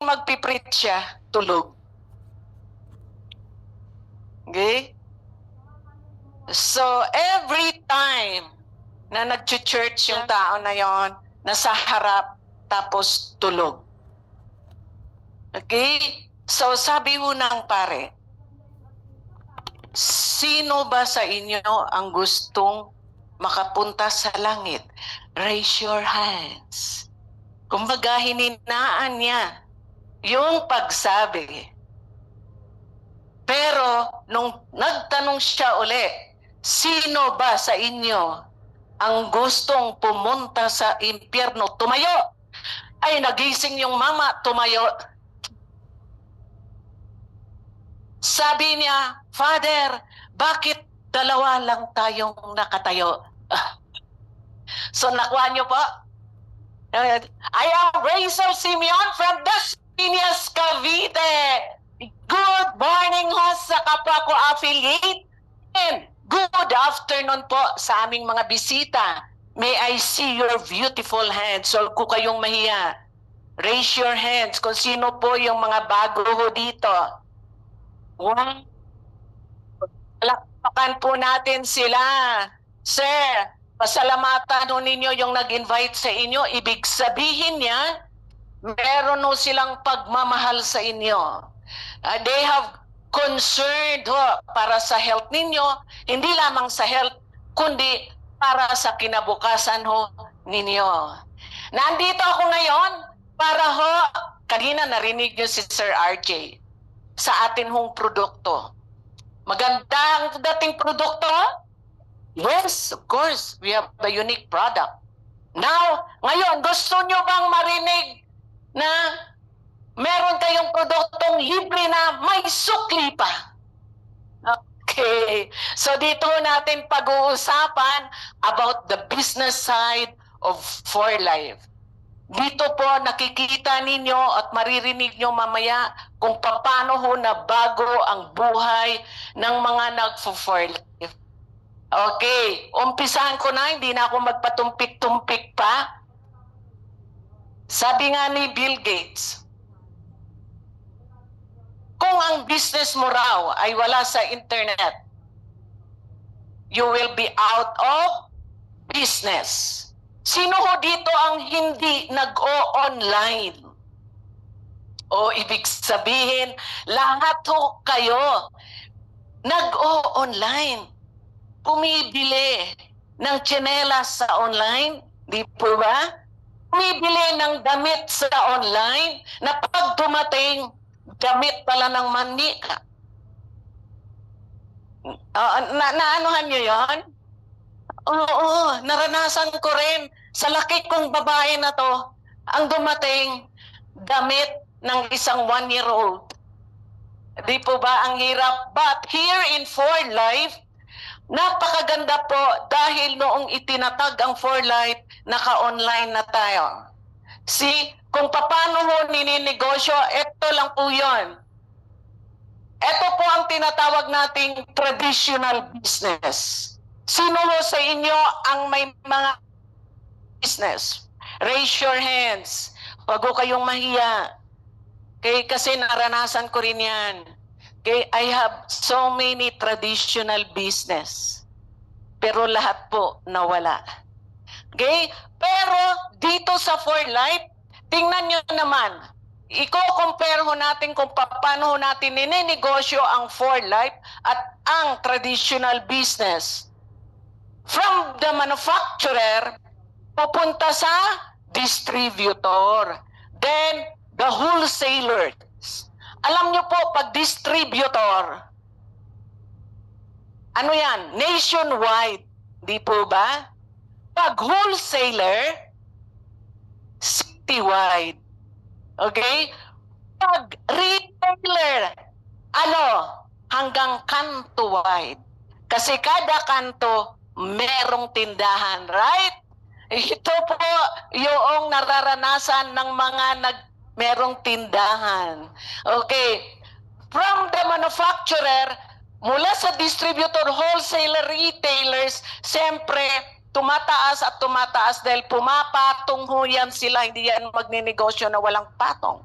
magpiprit siya, tulog. Okay? So, every time na nag-church yung tao na yon, nasa harap, tapos tulog. Okay? So, sabi ho ng pare, sino ba sa inyo ang gustong makapunta sa langit? Raise your hands. Kumbaga, hininaan niya yung pagsabi. Pero, nung nagtanong siya uli, sino ba sa inyo ang gustong pumunta sa impyerno? Tumayo! Ay, nagising yung mama, tumayo. Sabi niya, Father, bakit dalawa lang tayong nakatayo? So, nakuha niyo po? I am Rachel Simeon from Las Piñas, Cavite. Good morning ho sa kapwa ko affiliate. And good afternoon po sa aming mga bisita. May I see your beautiful hands. So kung kayong mahiya, raise your hands kung sino po yung mga bago ho dito. Wow. Palakpakan po natin sila. Sir, pasalamatan ho ninyo yung nag-invite sa inyo. Ibig sabihin niya, meron ho silang pagmamahal sa inyo. They have concerned ho para sa health ninyo, hindi lamang sa health, kundi para sa kinabukasan ho ninyo. Nandito ako ngayon para ho, kanina narinig nyo si Sir RJ, sa atin hong produkto. Maganda ang dating produkto? Yes, of course, we have a unique product. Now, ngayon, gusto nyo bang marinig na meron kayong produktong libre na may sukli pa? Okay. So dito natin pag-uusapan about the business side of 4Life. Dito po nakikita ninyo at maririnig nyo mamaya kung paano ho na bago ang buhay ng mga nag-4Life. Okay. Umpisahan ko na, hindi na ako magpatumpik-tumpik pa. Sabi nga ni Bill Gates, kung ang business mo raw ay wala sa internet, you will be out of business. Sino ho dito ang hindi nag-o-online? O ibig sabihin, lahat ho kayo nag-o-online. Pumibili ng tsinelas sa online, di po ba? Pumibili ng damit sa online na pag dumating, damit pala ng manika. Naanuhan nyo yun? Oo, naranasan ko rin. Sa laki kong babae na to, ang dumating, damit ng isang 1-year-old. Di po ba ang hirap? But here in 4Life, napakaganda po dahil noong itinatag ang 4Life, naka-online na tayo. See, kung paano ho nininegosyo, ito lang po yun. Ito po ang tinatawag nating traditional business. Sino ho sa inyo ang may mga business? Raise your hands. Huwag ho kayong mahiya. Okay, kasi naranasan ko rin yan. Okay, I have so many traditional business. Pero lahat po nawala. Okay? Pero dito sa 4Life, tingnan nyo naman, i-compare ho natin kung paano ho natin nininegosyo ang 4Life at ang traditional business. From the manufacturer, pupunta sa distributor. Then, the wholesalers. Alam nyo po, pag distributor, ano yan? Nationwide. Di po ba? Pag wholesaler, citywide. Okay? Pag retailer, ano? Hanggang kanto-wide. Kasi kada kanto, merong tindahan, right? Ito po yung nararanasan ng mga merong tindahan. Okay. From the manufacturer, mula sa distributor, wholesaler, retailers, siyempre, tumataas at tumataas dahil pumapatong ho yan sila, hindi yan magninegosyo na walang patong.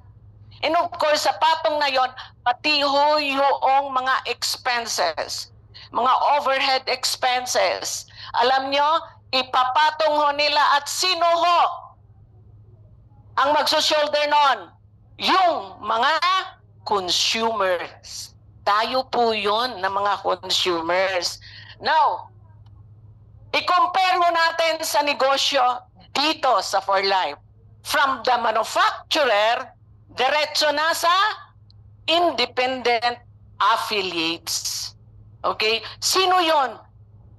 And of course, sa patong na yon, pati ho yung mga expenses, mga overhead expenses. Alam nyo, ipapatong ho nila at sino ho ang magso-shoulder nun? Yung mga consumers. Tayo po yun na mga consumers. Now, i-compare mo natin sa negosyo dito sa For Life. From the manufacturer, diretso na sa independent affiliates. Okay? Sino yon?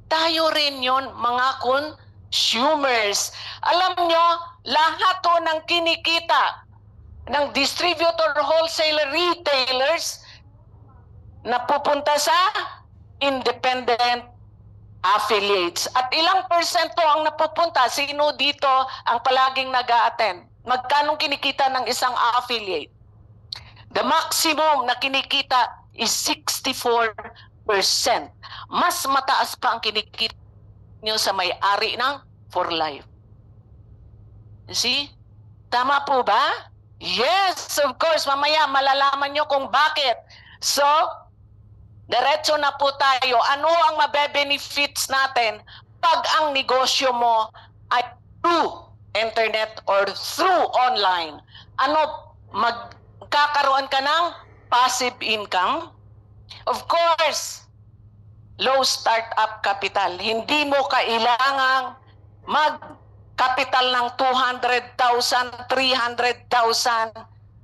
Tayo rin yon, mga consumers. Alam nyo, lahat to ng kinikita ng distributor, wholesaler, retailers na pupunta sa independent affiliates. At ilang persento ang napupunta? Sino dito ang palaging nag-a-attend? Magkano kinikita ng isang affiliate? The maximum na kinikita is 64%. Mas mataas pa ang kinikita nyo sa may-ari ng For Life. See? Tama po ba? Yes, of course. Mamaya malalaman nyo kung bakit. So, diretso na po tayo. Ano ang mabe-benefits natin pag ang negosyo mo ay through internet or through online? Ano, magkakaroon ka ng passive income? Of course, low startup capital. Hindi mo kailangang mag-capital ng 200,000, 300,000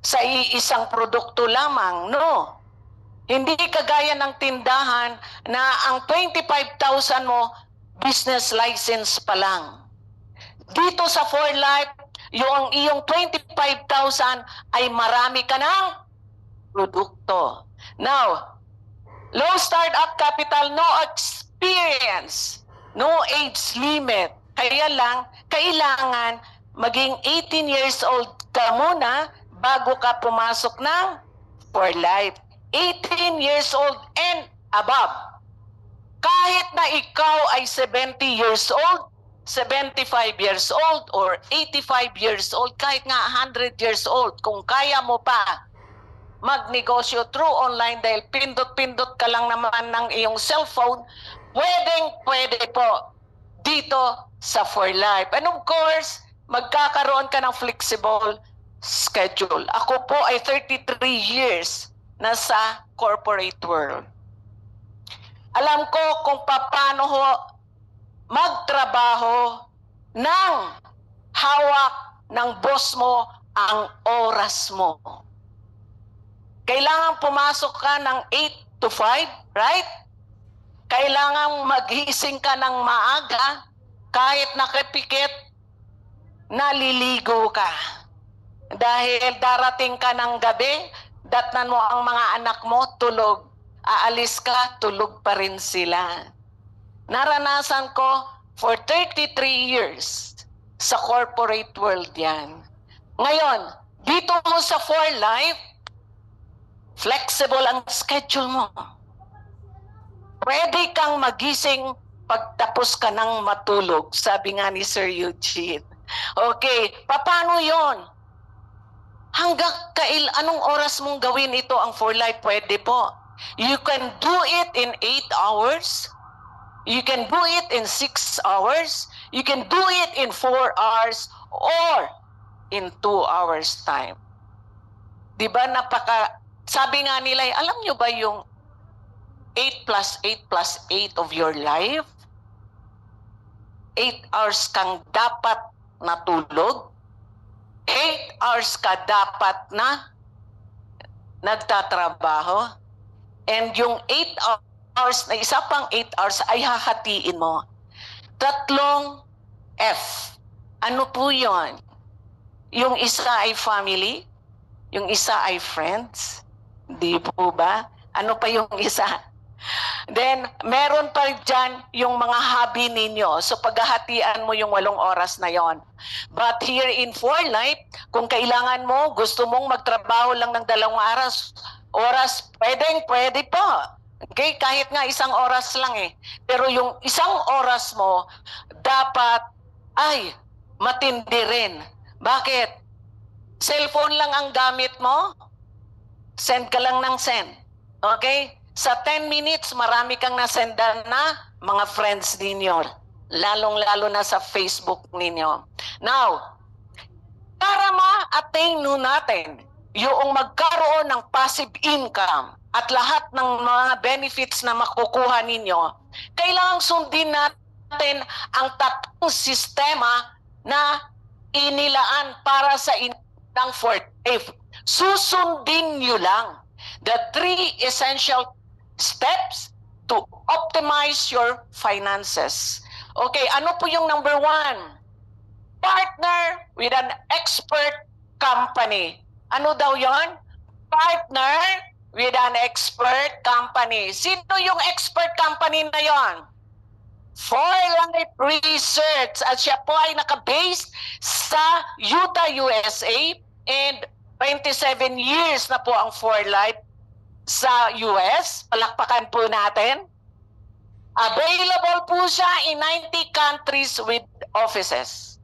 sa iisang produkto lamang. No. Hindi kagaya ng tindahan na ang 25,000 mo, business license pa lang. Dito sa For Life, yung iyong 25,000 ay marami ka ng produkto. Now, low startup capital, no experience, no age limit. Kaya lang, kailangan maging 18 years old ka muna bago ka pumasok ng For Life. 18 years old and above. Kahit na ikaw ay 70 years old, 75 years old, or 85 years old, kahit nga 100 years old, kung kaya mo pa magnegosyo through online dahil pindot-pindot ka lang naman ng iyong cellphone, pwede po dito sa For Life. And of course, magkakaroon ka ng flexible schedule. Ako po ay 33 years na sa corporate world. Alam ko kung paano ho magtrabaho ng hawak ng boss mo ang oras mo. Kailangan pumasok ka ng 8 to 5, right? Kailangan magising ka ng maaga kahit nakapikit, naliligo ka. Dahil darating ka ng gabi, datnan mo ang mga anak mo, tulog. Aalis ka, tulog pa rin sila. Naranasan ko for 33 years sa corporate world yan. Ngayon, dito mo sa For Life, flexible ang schedule mo. Pwede kang magising pagtapos ka ng matulog, sabi nga ni Sir Eugene. Okay, paano yon? Anong oras mong gawin ito ang For Life? Pwede po. You can do it in 8 hours. You can do it in 6 hours. You can do it in 4 hours or in 2 hours time. Diba sabi nga nila, alam nyo ba yung 8 plus 8 plus 8 of your life? 8 hours kang dapat natulog. 8 hours ka dapat na nagtatrabaho. And yung 8 hours, na isa pang 8 hours ay hahatiin mo. 3 F. Ano po yon? Yung isa ay family, yung isa ay friends. Di po ba? Ano pa yung isa? Then, meron pa dyan yung mga hobby ninyo. So, paghahatian mo yung 8 oras na yon. But here in For Life, kung kailangan mo, gusto mong magtrabaho lang ng 2 oras, pwede po. Okay? Kahit nga 1 oras lang eh. Pero yung 1 oras mo, dapat ay matindi rin. Bakit? Cellphone lang ang gamit mo, send ka lang ng send. Okay? Sa 10 minutes, marami kang nasendan na mga friends ninyo. Lalong-lalo na sa Facebook ninyo. Now, para ma-attain natin yung magkaroon ng passive income at lahat ng mga benefits na makukuha ninyo, kailangang sundin natin ang tatlong sistema na inilaan para sa inyong forte. Susundin nyo lang the 3 essential steps to optimize your finances. Okay, ano po yung number 1? Partner with an expert company. Ano daw yon? Partner with an expert company. Sino yung expert company na yon? For Life Research. At siya po ay nakabase sa Utah, USA. And 27 years na po ang For Life sa US. Palakpakan po natin. Available po siya in 90 countries with offices.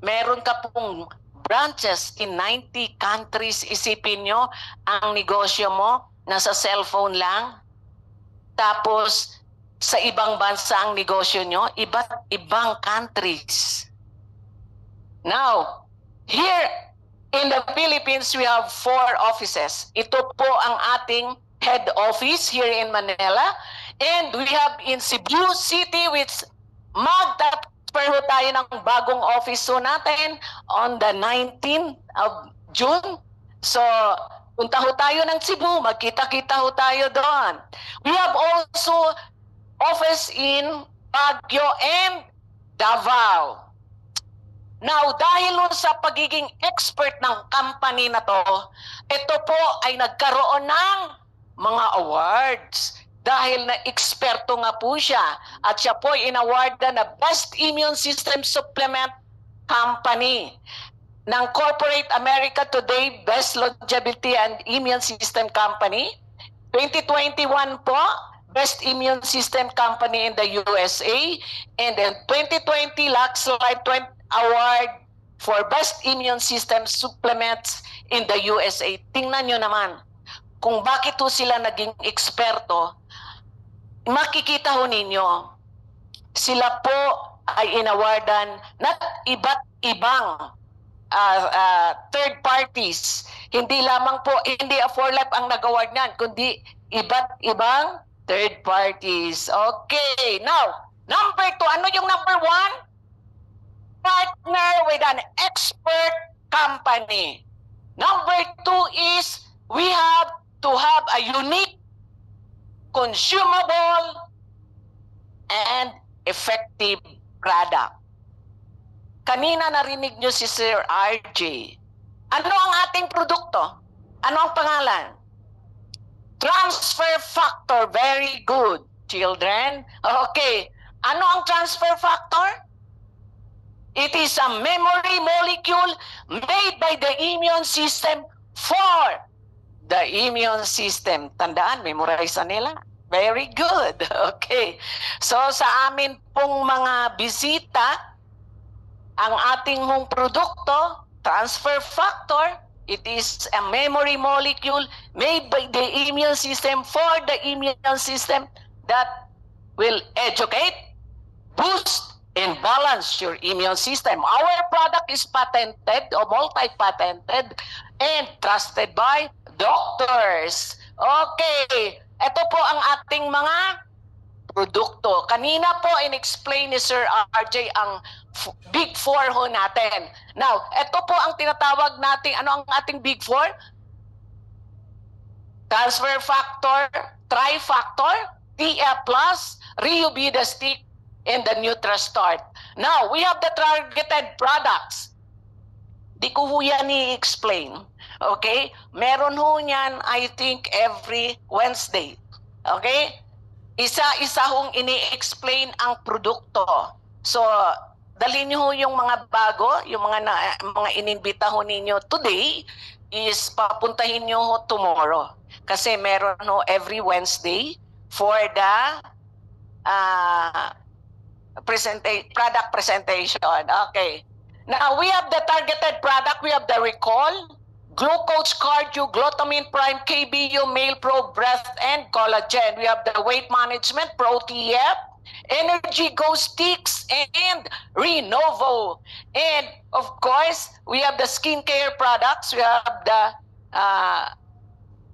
Meron ka pong branches in 90 countries. Isipin nyo, ang negosyo mo nasa cellphone lang. Tapos, sa ibang bansa ang negosyo nyo, iba't ibang countries. Now, here in the Philippines, we have 4 offices. Ito po ang ating head office here in Manila. And we have in Cebu City, which magtatapos ho tayo ng bagong office ho natin on the 19th of June. So, punta ho tayo ng Cebu, magkita-kita ho tayo doon. We have also office in Baguio and Davao. Now, dahil sa pagiging expert ng company na to, ito po ay nagkaroon ng mga awards. Dahil na eksperto nga po siya at siya po ay inawardan na Best Immune System Supplement Company ng Corporate America Today Best Longevity and Immune System Company. 2021 po, Best Immune System Company in the USA. And then 2020 Lux Life Award for Best Immune System Supplements in the USA. Tingnan nyo naman kung bakit po sila naging eksperto. Makikita ho ninyo, sila po ay inawardan na iba't ibang third parties. Hindi lamang po, hindi For Life ang nag-award niyan, kundi iba't ibang third parties. Okay, now, number 2, ano yung number 1? Partner with an expert company. Number 2 is, we have to have a unique, consumable, and effective product. Kanina narinig nyo si Sir RJ. Ano ang ating produkto? Ano ang pangalan? Transfer factor. Very good, children. Okay. Ano ang transfer factor? It is a memory molecule made by the immune system for the immune system. Tandaan, memorize nila. Very good. Okay. So sa amin pong mga bisita, ang ating mong produkto, transfer factor, it is a memory molecule made by the immune system for the immune system that will educate, boost, and balance your immune system. Our product is patented or multi-patented and trusted by doctors. Okay, ito po ang ating mga produkto. Kanina po in-explain ni Sir RJ ang Big 4 ho natin. Now, ito po ang tinatawag natin, ano ang ating Big 4? Transfer factor, trifactor, TF+, Riobida-Stick, and the NutraStart. Now, we have the targeted products. Di ko ho yan i-explain. Okay? Meron ho niyan, I think, every Wednesday. Okay? Isa-isa hong ini-explain ang produkto. So, dalhin niyo ho yung mga bago, yung mga inimbita ho ninyo today, is papuntahin niyo ho tomorrow. Kasi meron ho every Wednesday for the product presentation. Okay. Now, we have the targeted product, we have the recall, glucose, cardio, glutamine prime, KBU, male pro, breast, and collagen. We have the weight management, ProTF, Energy Go Sticks, and Renovo. And of course, we have the skincare products. We have the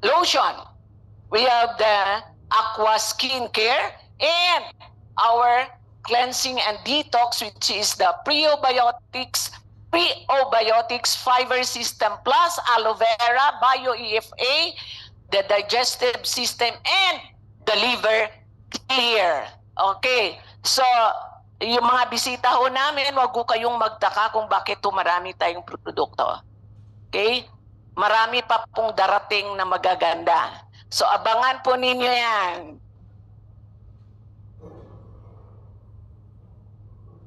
lotion. We have the Aqua Skincare and our cleansing and detox, which is the Prebiotics Fiber System Plus, Aloe Vera, Bio EFA, the digestive system, and the liver clear. Okay, so yung mga bisita ho namin, wag ko kayong magtaka kung bakit marami tayong produkto. Okay, marami pa pong darating na magaganda. So abangan po ninyo yan.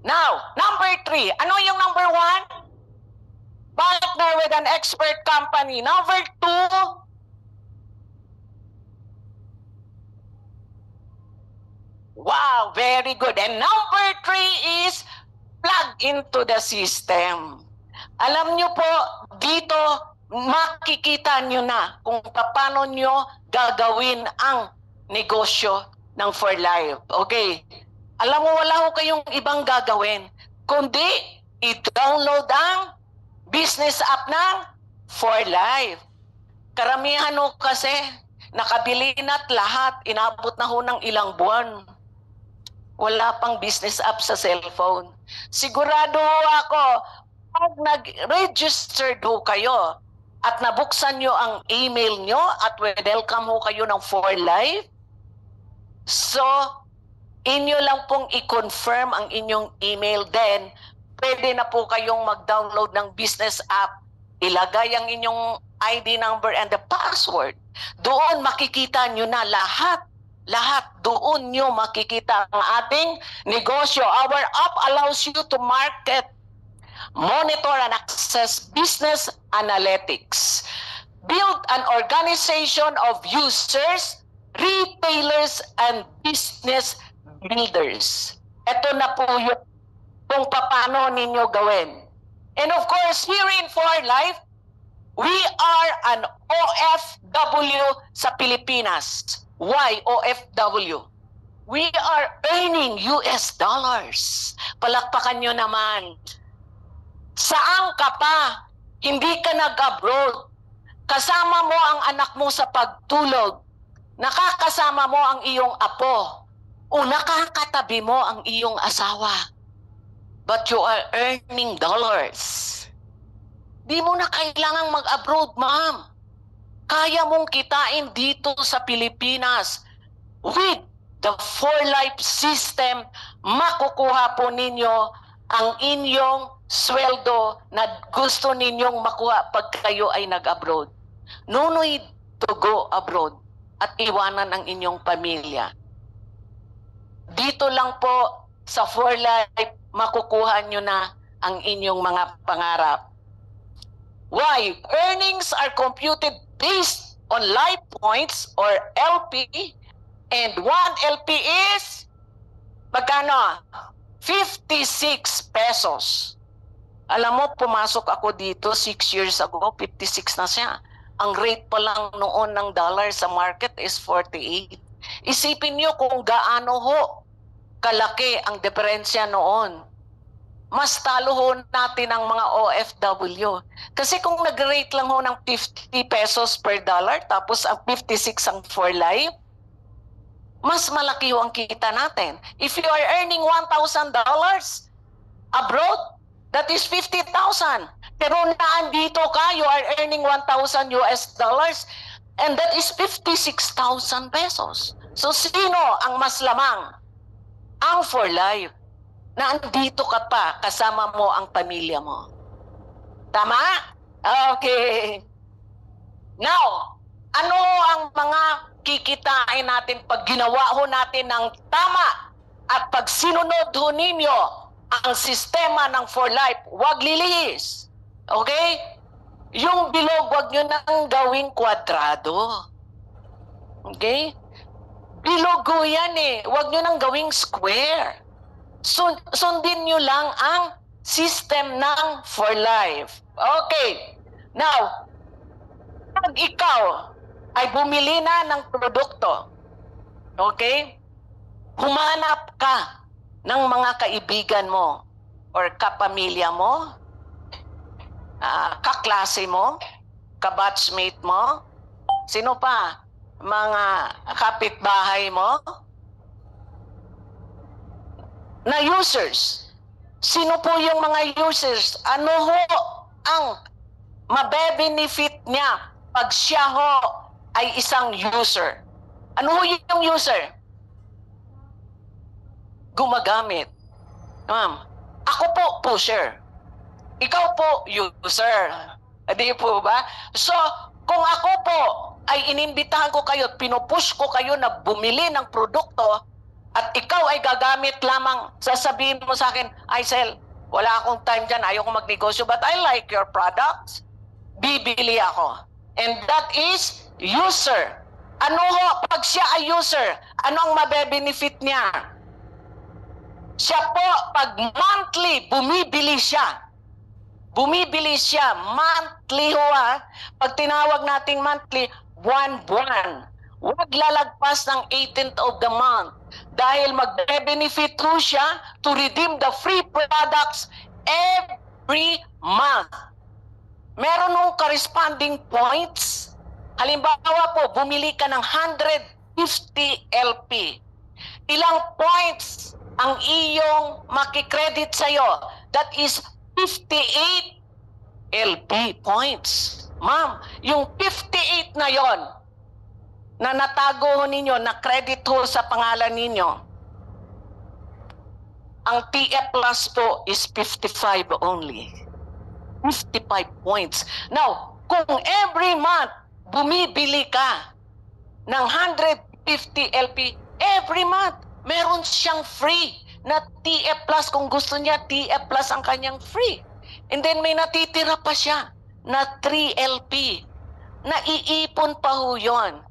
Now, number 3. Ano yung number 1? Partner with an expert company. Number 2. Wow, very good. And number 3 is plug into the system. Alam nyo po, dito makikita nyo na kung paano nyo gagawin ang negosyo ng For Life. Okay? Alam mo, wala ko kayong ibang gagawin, kundi i-download ang business app ng For Life. Karamihan ho kasi, nakabili na't lahat, inabot na ho ng ilang buwan. Wala pang business app sa cellphone. Sigurado ho ako, pag nag-registered ho kayo at nabuksan nyo ang email nyo at welcome ho kayo ng For Life, so, inyo lang pong i-confirm ang inyong email, then pwede na po kayong mag-download ng business app. Ilagay ang inyong ID number and the password. Doon makikita nyo na lahat doon nyo makikita ang ating negosyo. Our app allows you to market, monitor and access business analytics. Build an organization of users, retailers, and business builders. Ito na po yung kung paano ninyo gawin. And of course, here in For Life, we are an OFW sa Pilipinas. Why OFW? We are earning US dollars. Palakpakan nyo naman. Saan ka pa? Hindi ka nag-abroad. Kasama mo ang anak mo sa pagtulog. Nakakasama mo ang iyong apo. O nakakatabi mo ang iyong asawa. But you are earning dollars. Di mo na kailangang mag-abroad, ma'am. Kaya mong kitain dito sa Pilipinas. With the For Life system, makukuha po ninyo ang inyong sweldo na gusto ninyong makuha pag kayo ay nag-abroad. No need to go abroad at iwanan ang inyong pamilya. Dito lang po sa For Life, makukuha nyo na ang inyong mga pangarap. Why? Earnings are computed based on life points or LP, and 1 LP is magkano? 56 pesos. Alam mo, pumasok ako dito 6 years ago, 56 na siya. Ang rate pa lang noon ng dollar sa market is 48. Isipin nyo kung gaano ho kalaki ang diferensya noon. Mas talo ho natin ang mga OFW. Kasi kung nag-rate lang ho ng 50 pesos per dollar, tapos ang 56 ang For Life, mas malaki ho ang kita natin. If you are earning $1,000 abroad, that is 50,000. Pero naandito ka, you are earning 1,000 US dollars, and that is 56,000 pesos. So sino ang mas lamang? Ang For Life. Naandito ka pa, kasama mo ang pamilya mo. Tama? Okay. Now, ano ang mga kikitain natin pag ginawa ho natin ng tama at pag sinunod ho ninyo ang sistema ng For Life, huwag lilihis. Okay? Yung bilog, huwag nyo nang gawing kwadrado. Okay? Bilog ho yan eh. Huwag nyo nang gawing square. Sundin nyo lang ang system ng for life. Okay. Now, pag ikaw ay bumili na ng produkto, okay? Humanap ka ng mga kaibigan mo or kapamilya mo, kaklase mo, kabatchmate mo, sino pa? Mga kapitbahay mo na users. Sino po yung mga users? Ano ho ang mabe-benefit niya pag siya ho ay isang user? Ano ho yung user? Gumagamit. Ma'am, ako po pusher. Ikaw po user. Hindi po ba? So, kung ako po ay inimbitahan ko kayo at pinupush ko kayo na bumili ng produkto at ikaw ay gagamit lamang, sasabihin mo sa akin, Aisel, wala akong time dyan, ayoko magnegosyo, but I like your products. Bibili ako. And that is user. Ano ho, pag siya ay user, ano ang mabe-benefit niya? Siya po, pag monthly, bumibili siya. Bumibili siya, monthly ho ha. Pag tinawag nating monthly, buwan-buwan. Huwag lalagpas ng 18th of the month. Dahil mag-benefit ho siya to redeem the free products every month. Meron nung corresponding points. Halimbawa po, bumili ka ng 150 LP. Ilang points ang iyong makikredit sa'yo? That is 58 LP points. Ma'am, yung 58 na yon na natago ho ninyo, na credit ho sa pangalan ninyo, ang TF Plus po is 55 only. 55 points. Now, kung every month bumibili ka ng 150 LP, every month meron siyang free na TF Plus. Kung gusto niya, TF Plus ang kanyang free. And then may natitira pa siya na 3 LP. Naiipon pa ho yun.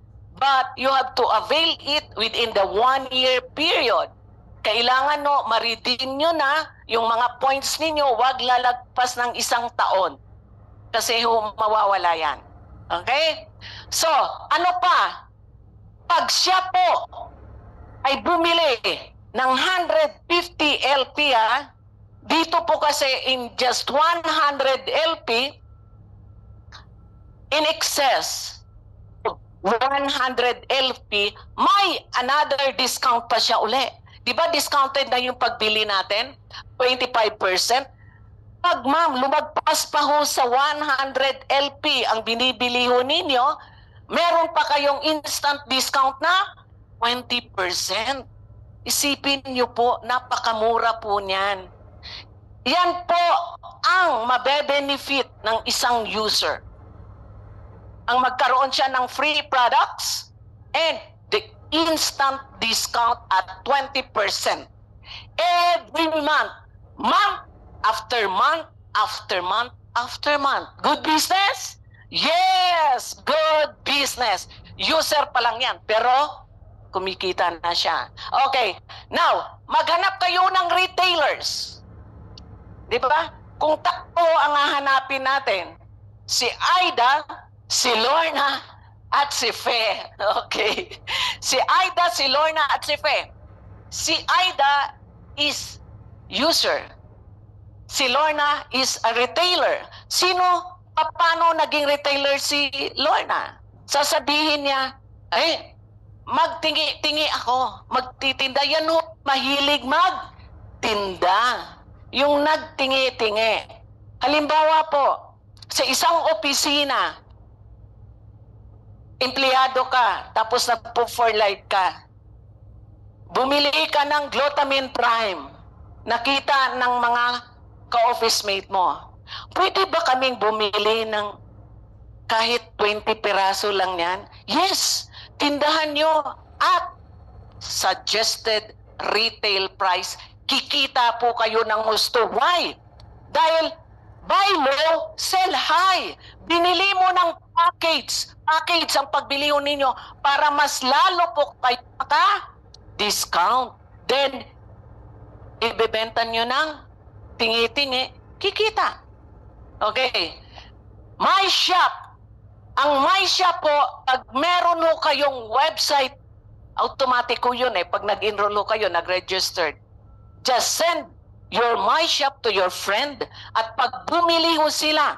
But you have to avail it within the 1-year period. Kailangan no, ma-redeem nyo na yung mga points ninyo, wag lalagpas ng 1 taon. Kasi ho, mawawala yan. Okay? So, ano pa? Pag siya po ay bumili ng 150 LP, dito po kasi in just 100 LP, in excess of 100 LP, may another discount pa siya uli. Di ba discounted na yung pagbili natin? 25%. Pag ma'am, lumagpas pa ho sa 100 LP ang binibili ho ninyo, meron pa kayong instant discount na 20%. Isipin niyo po, napakamura po niyan. Yan po ang mabe-benefit ng isang user. Ang magkaroon siya ng free products and the instant discount at 20%. Every month, month after month, after month, after month. Good business? Yes, good business. User pa lang yan, pero kumikita na siya. Okay, now, maghanap kayo ng retailers. Di ba? Kung takbo ang hahanapin natin, si Aida, si Lorna, at si Fe. Okay. Si Aida, si Lorna, at si Fe. Si Aida is user. Si Lorna is a retailer. Sino, paano naging retailer si Lorna? Sasabihin niya, ay, magtingi-tingi ako, magtitinda. Yan ho, mahilig magtinda. Yung nagtingi-tingi. Halimbawa po, sa isang opisina, empleyado ka, tapos nagpo-for life ka. Bumili ka ng Glutamine Prime. Nakita ng mga ka-office mate mo. Pwede ba kaming bumili ng kahit 20 piraso lang yan? Yes! Tindahan nyo at suggested retail price. Kikita po kayo ng gusto. Why? Dahil buy low, sell high. Binili mo ng package. Package ang pagbili ninyo para mas lalo po kayo maka-discount. Then, ibebenta nyo ng tingi-tingi, kikita. Okay. My Shop. Ang My Shop po, pag meron ho kayong website, automatic ko yun pag nag-enroll ho kayo, nag-registered. Just send your My Shop to your friend at pag bumili ho sila,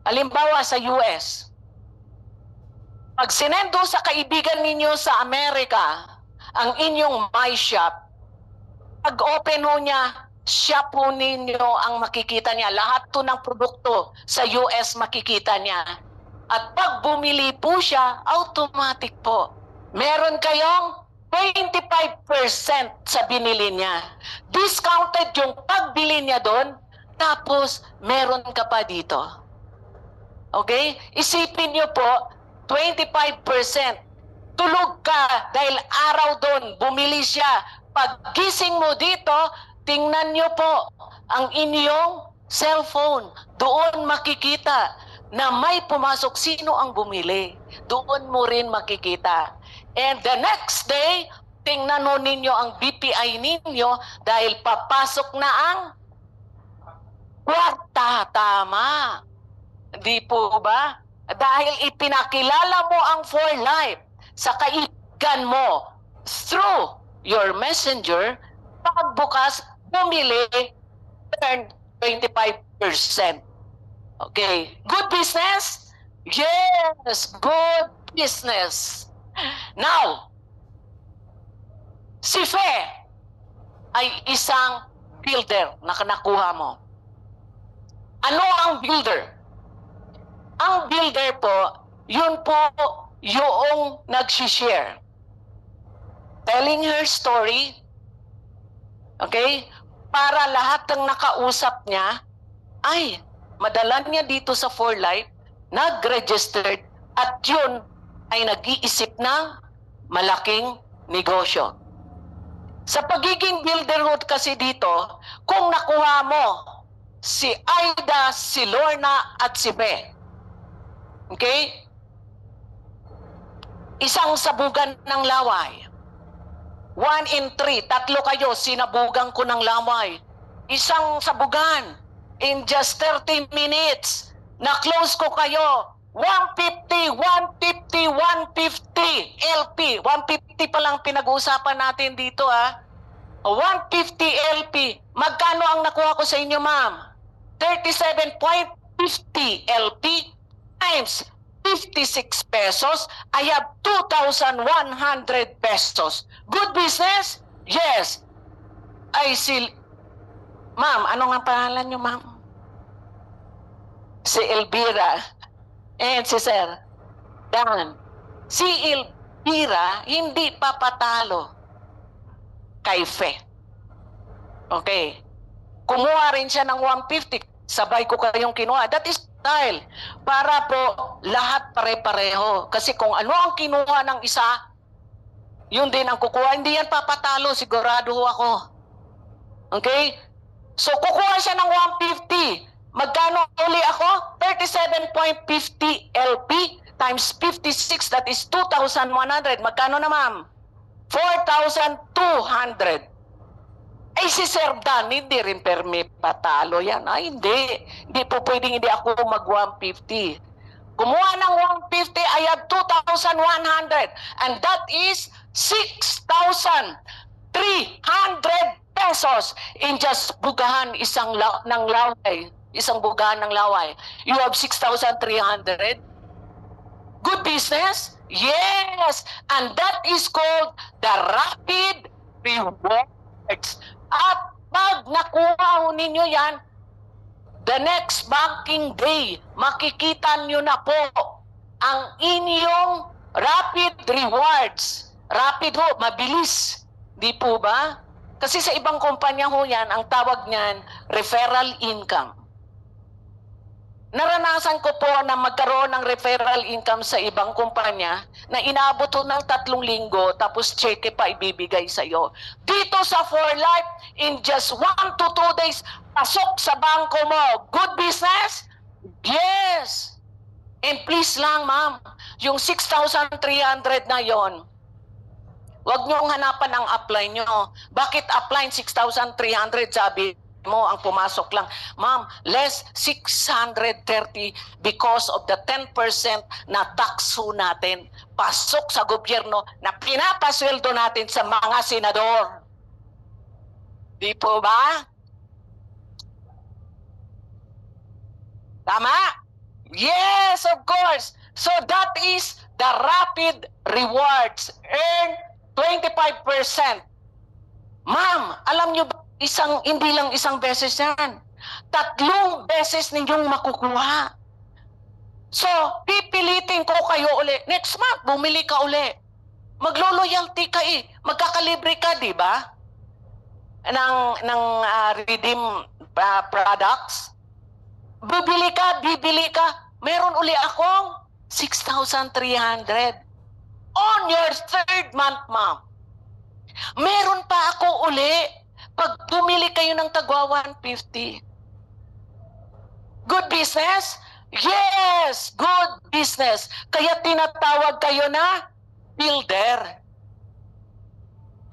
halimbawa sa US, pag sinendo sa kaibigan ninyo sa Amerika ang inyong My Shop, pag open ho niya, shop po ninyo ang makikita niya. Lahat to ng produkto sa US makikita niya. At pag bumili po siya, automatic po. Meron kayong 25% sa binili niya. Discounted yung pagbili niya doon, tapos meron ka pa dito. Okay? Isipin niyo po, 25%. Tulog ka dahil araw doon, bumili siya. Pag gising mo dito, tingnan niyo po ang inyong cellphone. Doon makikita na may pumasok, sino ang bumili. Doon mo rin makikita. And the next day, tingnan mo ninyo ang BPI ninyo dahil papasok na ang kwarta. Tama. Di po ba? Dahil ipinakilala mo ang For Life sa kaibigan mo through your messenger, pagbukas, bumili, earn 25%. Okay. Good business? Yes, good business. Now, si Fe ay isang builder na nakuha mo. Ano ang builder? Ang builder po, yun po yung nagsishare. Telling her story, okay? Para lahat ng nakausap niya ay madalan niya dito sa For Life, nag-registered, at yun ay nag-iisip ng malaking negosyo. Sa pagiging builderhood kasi dito, kung nakuha mo si Aida, si Lorna, at si Be, okay? Isang sabugan ng laway. 1 in 3, tatlo kayo, sinabugan ko ng laway. Isang sabugan. In just 30 minutes, na-close ko kayo. 150, 150, 150 LP. 150 pa lang pinag-uusapan natin dito, ha? 150 LP. Magkano ang nakuha ko sa inyo, ma'am? 37.50 LP times 56 pesos. I have 2,100 pesos. Good business? Yes. I see. Ma'am, ano nga pangalan niyo, ma'am? Si Elvira. And si Sir Dan. Si Elvira hindi papatalo kay Fe. Okay. Kumuha rin siya ng 150. Sabay ko kayong kinuha. That is style. Para po lahat pare-pareho. Kasi kung ano ang kinuha ng isa, yun din ang kukuha. Hindi yan papatalo. Sigurado ako. Okay? So, kukuha siya ng 150. Magkano uli ako? 37.50 LP times 56, that is 2,100. Magkano na, ma'am? 4,200. Ay, si Sir Dan, hindi rin permi patalo yan. Ay, hindi. Hindi po pwedeng hindi ako mag-150. Kumuha ng 150, I have 2,100. And that is 6,300 pesos in just bugahan ng laway. Isang bugahan ng laway. You have 6,300. Good business? Yes! And that is called the rapid rewards. At pag nakuha ninyo yan, the next banking day, makikita nyo na po ang inyong rapid rewards. Rapid ho, mabilis. Di po ba? Kasi sa ibang kumpanya ho yan, ang tawag niyan, referral income. Naranasan ko po na magkaroon ng referral income sa ibang kumpanya na inaabot ho ng 3 linggo tapos cheque pa ibibigay sa iyo. Dito sa For Life, in just 1 to 2 days, pasok sa bangko mo. Good business? Yes! And please lang, ma'am, yung 6,300 na yon, huwag niyong hanapan ang apply nyo. Bakit apply 6,300? Sabi mo ang pumasok lang. Ma'am, less 630 because of the 10% na tax ho natin pasok sa gobyerno na pinapasweldo natin sa mga senador. Di po ba? Tama? Yes, of course. So that is the rapid rewards. Earn 25%. Ma'am, alam nyo ba, hindi lang isang beses yan. 3 beses ninyong makukuha. So, pipilitin ko kayo uli. Next month, bumili ka uli. Maglo-loyalty ka eh. Magkakalibre ka, di ba? Ng redeem products. Bibili ka. Meron uli akong 6,300. On your 3rd month, ma'am. Meron pa ako uli pag bumili kayo ng tagwa 150. Good business? Yes, good business. Kaya tinatawag kayo na builder.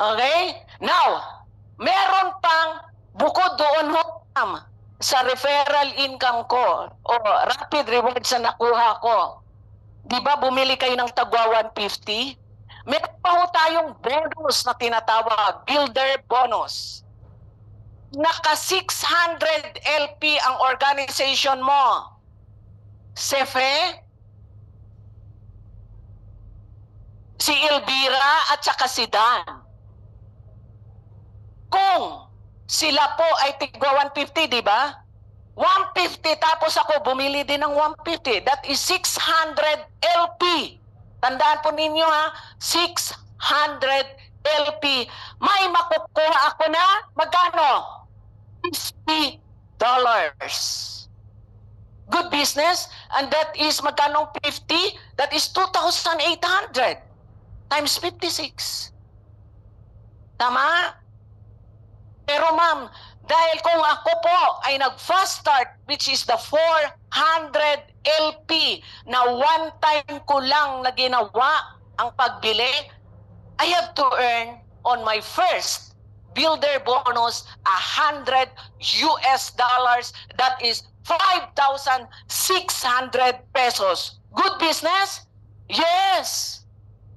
Okay? Now, meron pang bukod doon ma'am, sa referral income ko o rapid rewards na nakuha ko. Di ba bumili kayo ng tagwa 150? Meron pa ho tayong bonus na tinatawag, builder bonus. Naka 600 LP ang organization mo. Sefe, si Elvira at saka si Dan. Kung sila po ay tigwa 150, di ba? 150 tapos ako bumili din ng 150. That is 600 LP. Tandaan po ninyo ha, 600 LP. May makukuha ako na magkano? $50. Good business. And that is magkano 50? That is 2,800 times 56. Tama? Pero ma'am, dahil kung ako po ay nag-fast start, which is the 400 LP, na one time ko lang na ginawa ang pagbili, I have to earn on my first builder bonus $100. That is 5,600 pesos. Good business? Yes.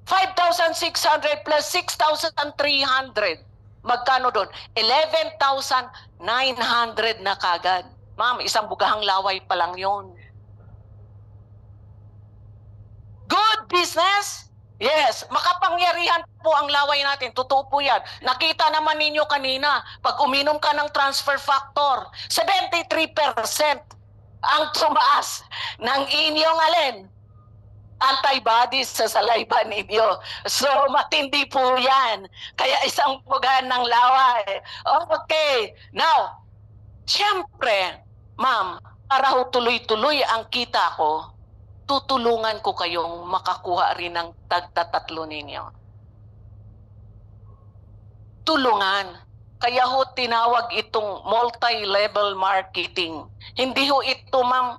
5,600 plus 6,300. Magkano doon? 11,900 na kagad. Ma'am, isang bugahang laway pa lang yon. Good business? Yes. Makapangyarihan po ang laway natin. Totoo po yan. Nakita naman ninyo kanina, pag uminom ka ng transfer factor, 73% ang tumaas ng inyong alin? Antibodies sa saliva ninyo. So, matindi po yan. Kaya isang pugan ng laway. Okay. Now, siyempre, ma'am, para ho tuloy-tuloy ang kita ko, tutulungan ko kayong makakuha rin ng tagtatatlo ninyo. Tulungan. Kaya ho tinawag itong multi-level marketing. Hindi ho ito, ma'am,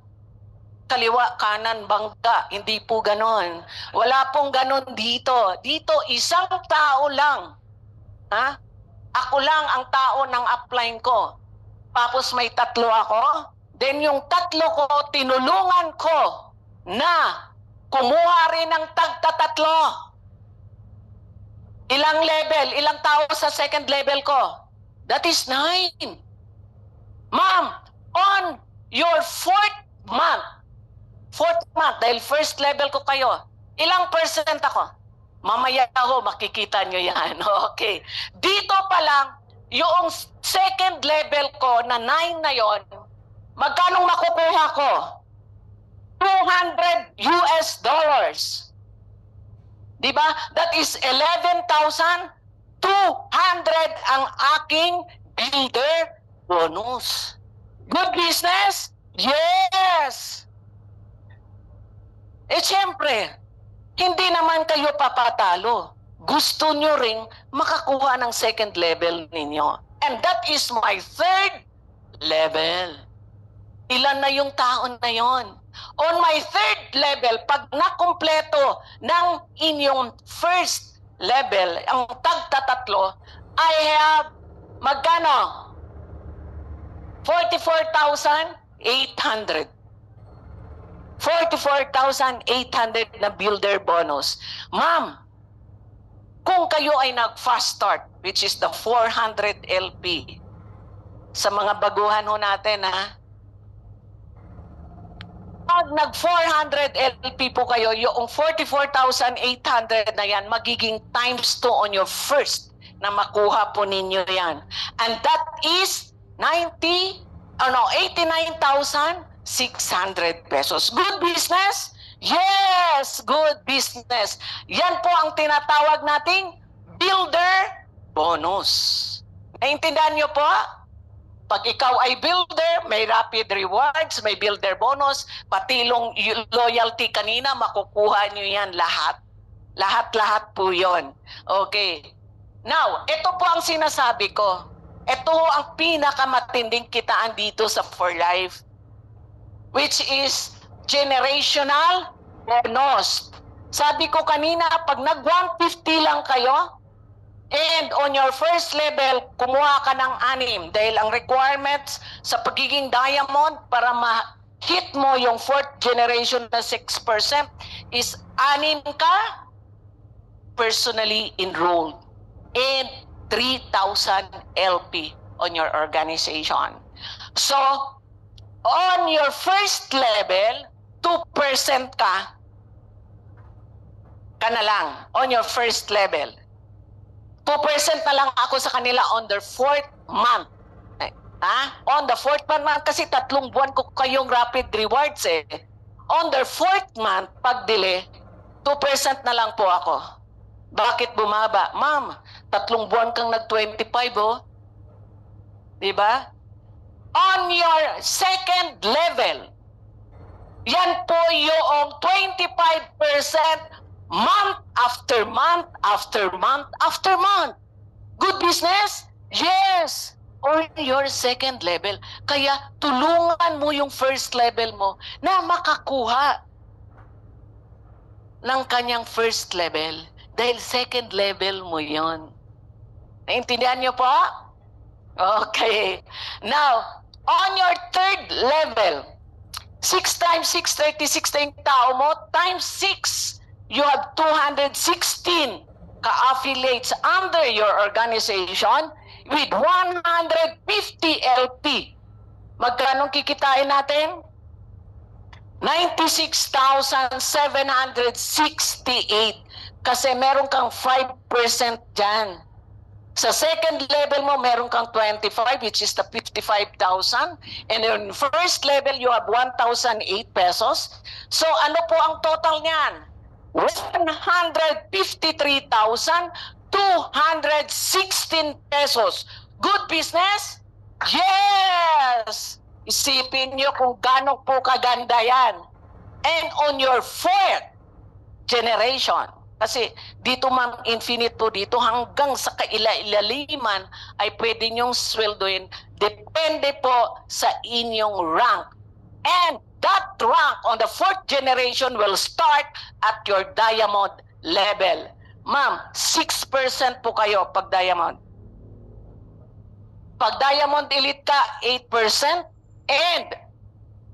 kaliwa, kanan, bangka. Hindi po ganon. Wala pong ganon dito. Dito, isang tao lang. Ha? Ako lang ang tao ng upline ko. Tapos may 3 ako. Then yung 3 ko, tinulungan ko na kumuha rin ng tagtatatlo. Ilang level? Ilang tao sa second level ko? That is 9. Ma'am, on your 4th month, dahil first level ko kayo, ilang percent ako? Mamaya ho, makikita nyo yan. Okay. Dito pa lang, yung second level ko na 9 na yon, magkano makukuha ko? $200. Diba? That is 11,200 ang aking builder bonus. Good business? Yes! Eh siyempre, hindi naman kayo papatalo. Gusto nyo ring makakuha ng second level ninyo. And that is my 3rd level. Ilan na yung taon na yon? On my 3rd level, pag nakumpleto ng inyong first level, ang tagtatatlo, I have magkano? 44,800. 44,800 na builder bonus. Ma'am, kung kayo ay nag-fast start, which is the 400 LP, sa mga baguhan ho natin, ha? Pag nag-400 LP po kayo, yung 44,800 na yan, magiging times 2 on your first na makuha po ninyo yan. And that is 89,600 pesos. Good business? Yes, good business. Yan po ang tinatawag nating builder bonus. Naintindihan niyo po? Pag ikaw ay builder, may rapid rewards, may builder bonus, pati loyalty kanina, makukuha niyo yan lahat. Lahat-lahat po yon. Okay. Now, ito po ang sinasabi ko. Ito ang pinakamatinding kitaan dito sa For Life, which is generational bonus. Sabi ko kanina, pag nag-150 lang kayo, and on your first level, kumuha ka ng 6 dahil ang requirements sa pagiging diamond para ma-hit mo yung 4th generation na 6% is 6 ka personally enrolled and 3,000 LP on your organization. So, on your first level, 2% ka na lang on your first level. 2% na lang ako sa kanila on their 4th month. On the 4th month kasi 3 buwan ko kayong rapid rewards eh. On their 4th month, pag delay, 2% na lang po ako. Bakit bumaba? Ma'am, 3 buwan kang nag-25 oh. Diba? On your second level, yan po yung 25% month after month after month after month. Good business? Yes. On your second level. Kaya tulungan mo yung first level mo na makakuha ng kanyang first level. Dahil second level mo yon. Naintindihan niyo po? Okay. Now, on your third level, 6 times 6, 36 na yung tao mo, times 6. You have 216 ka-affiliates under your organization with 150 LP. Magkano kikitain natin? 96,768 kasi meron kang 5% dyan. Sa second level mo, meron kang 25 which is the 55,000. And in first level, you have 1,008 pesos. So ano po ang total niyan? 153,216 pesos. Good business? Yes! Isipin nyo kung gaano po kaganda yan. And on your 4th generation, kasi dito ma'am, infinite po dito, hanggang sa kaila-ilaliman ay pwede nyong sweldoin. Depende po sa inyong rank. And that rank on the 4th generation will start at your diamond level. Ma'am, 6% po kayo pag diamond. Pag diamond elite ka, 8%. And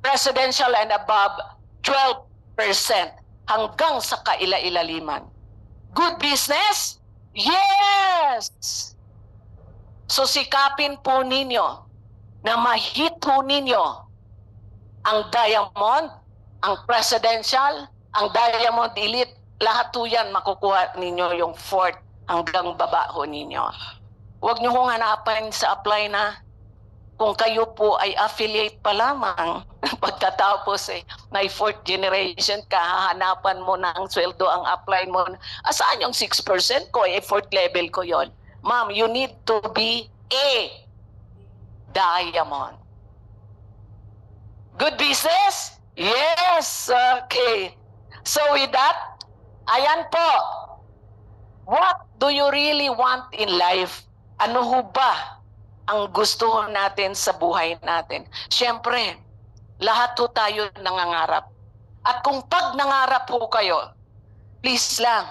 presidential and above, 12% hanggang sa kaila-ilaliman. Good business? Yes! So sikapin po ninyo na ma-hit po ninyo ang diamond, ang presidential, ang diamond elite, lahat po yan makukuha ninyo yung 4th hanggang baba ho ninyo. Huwag nyo hong hanapan sa apply na kung kayo po ay affiliate pa lamang pagkatapos may 4th generation ka, hahanapan mo ng sweldo ang apply mo. Asaan yung 6% ko? 4th level ko yon. Ma'am, you need to be a diamond. Good business? Yes. Okay. So with that, ayan po. What do you really want in life? Ano ho ba ang gusto natin sa buhay natin? Siyempre, lahat ho tayo nangangarap. At kung pag nangarap po kayo, please lang,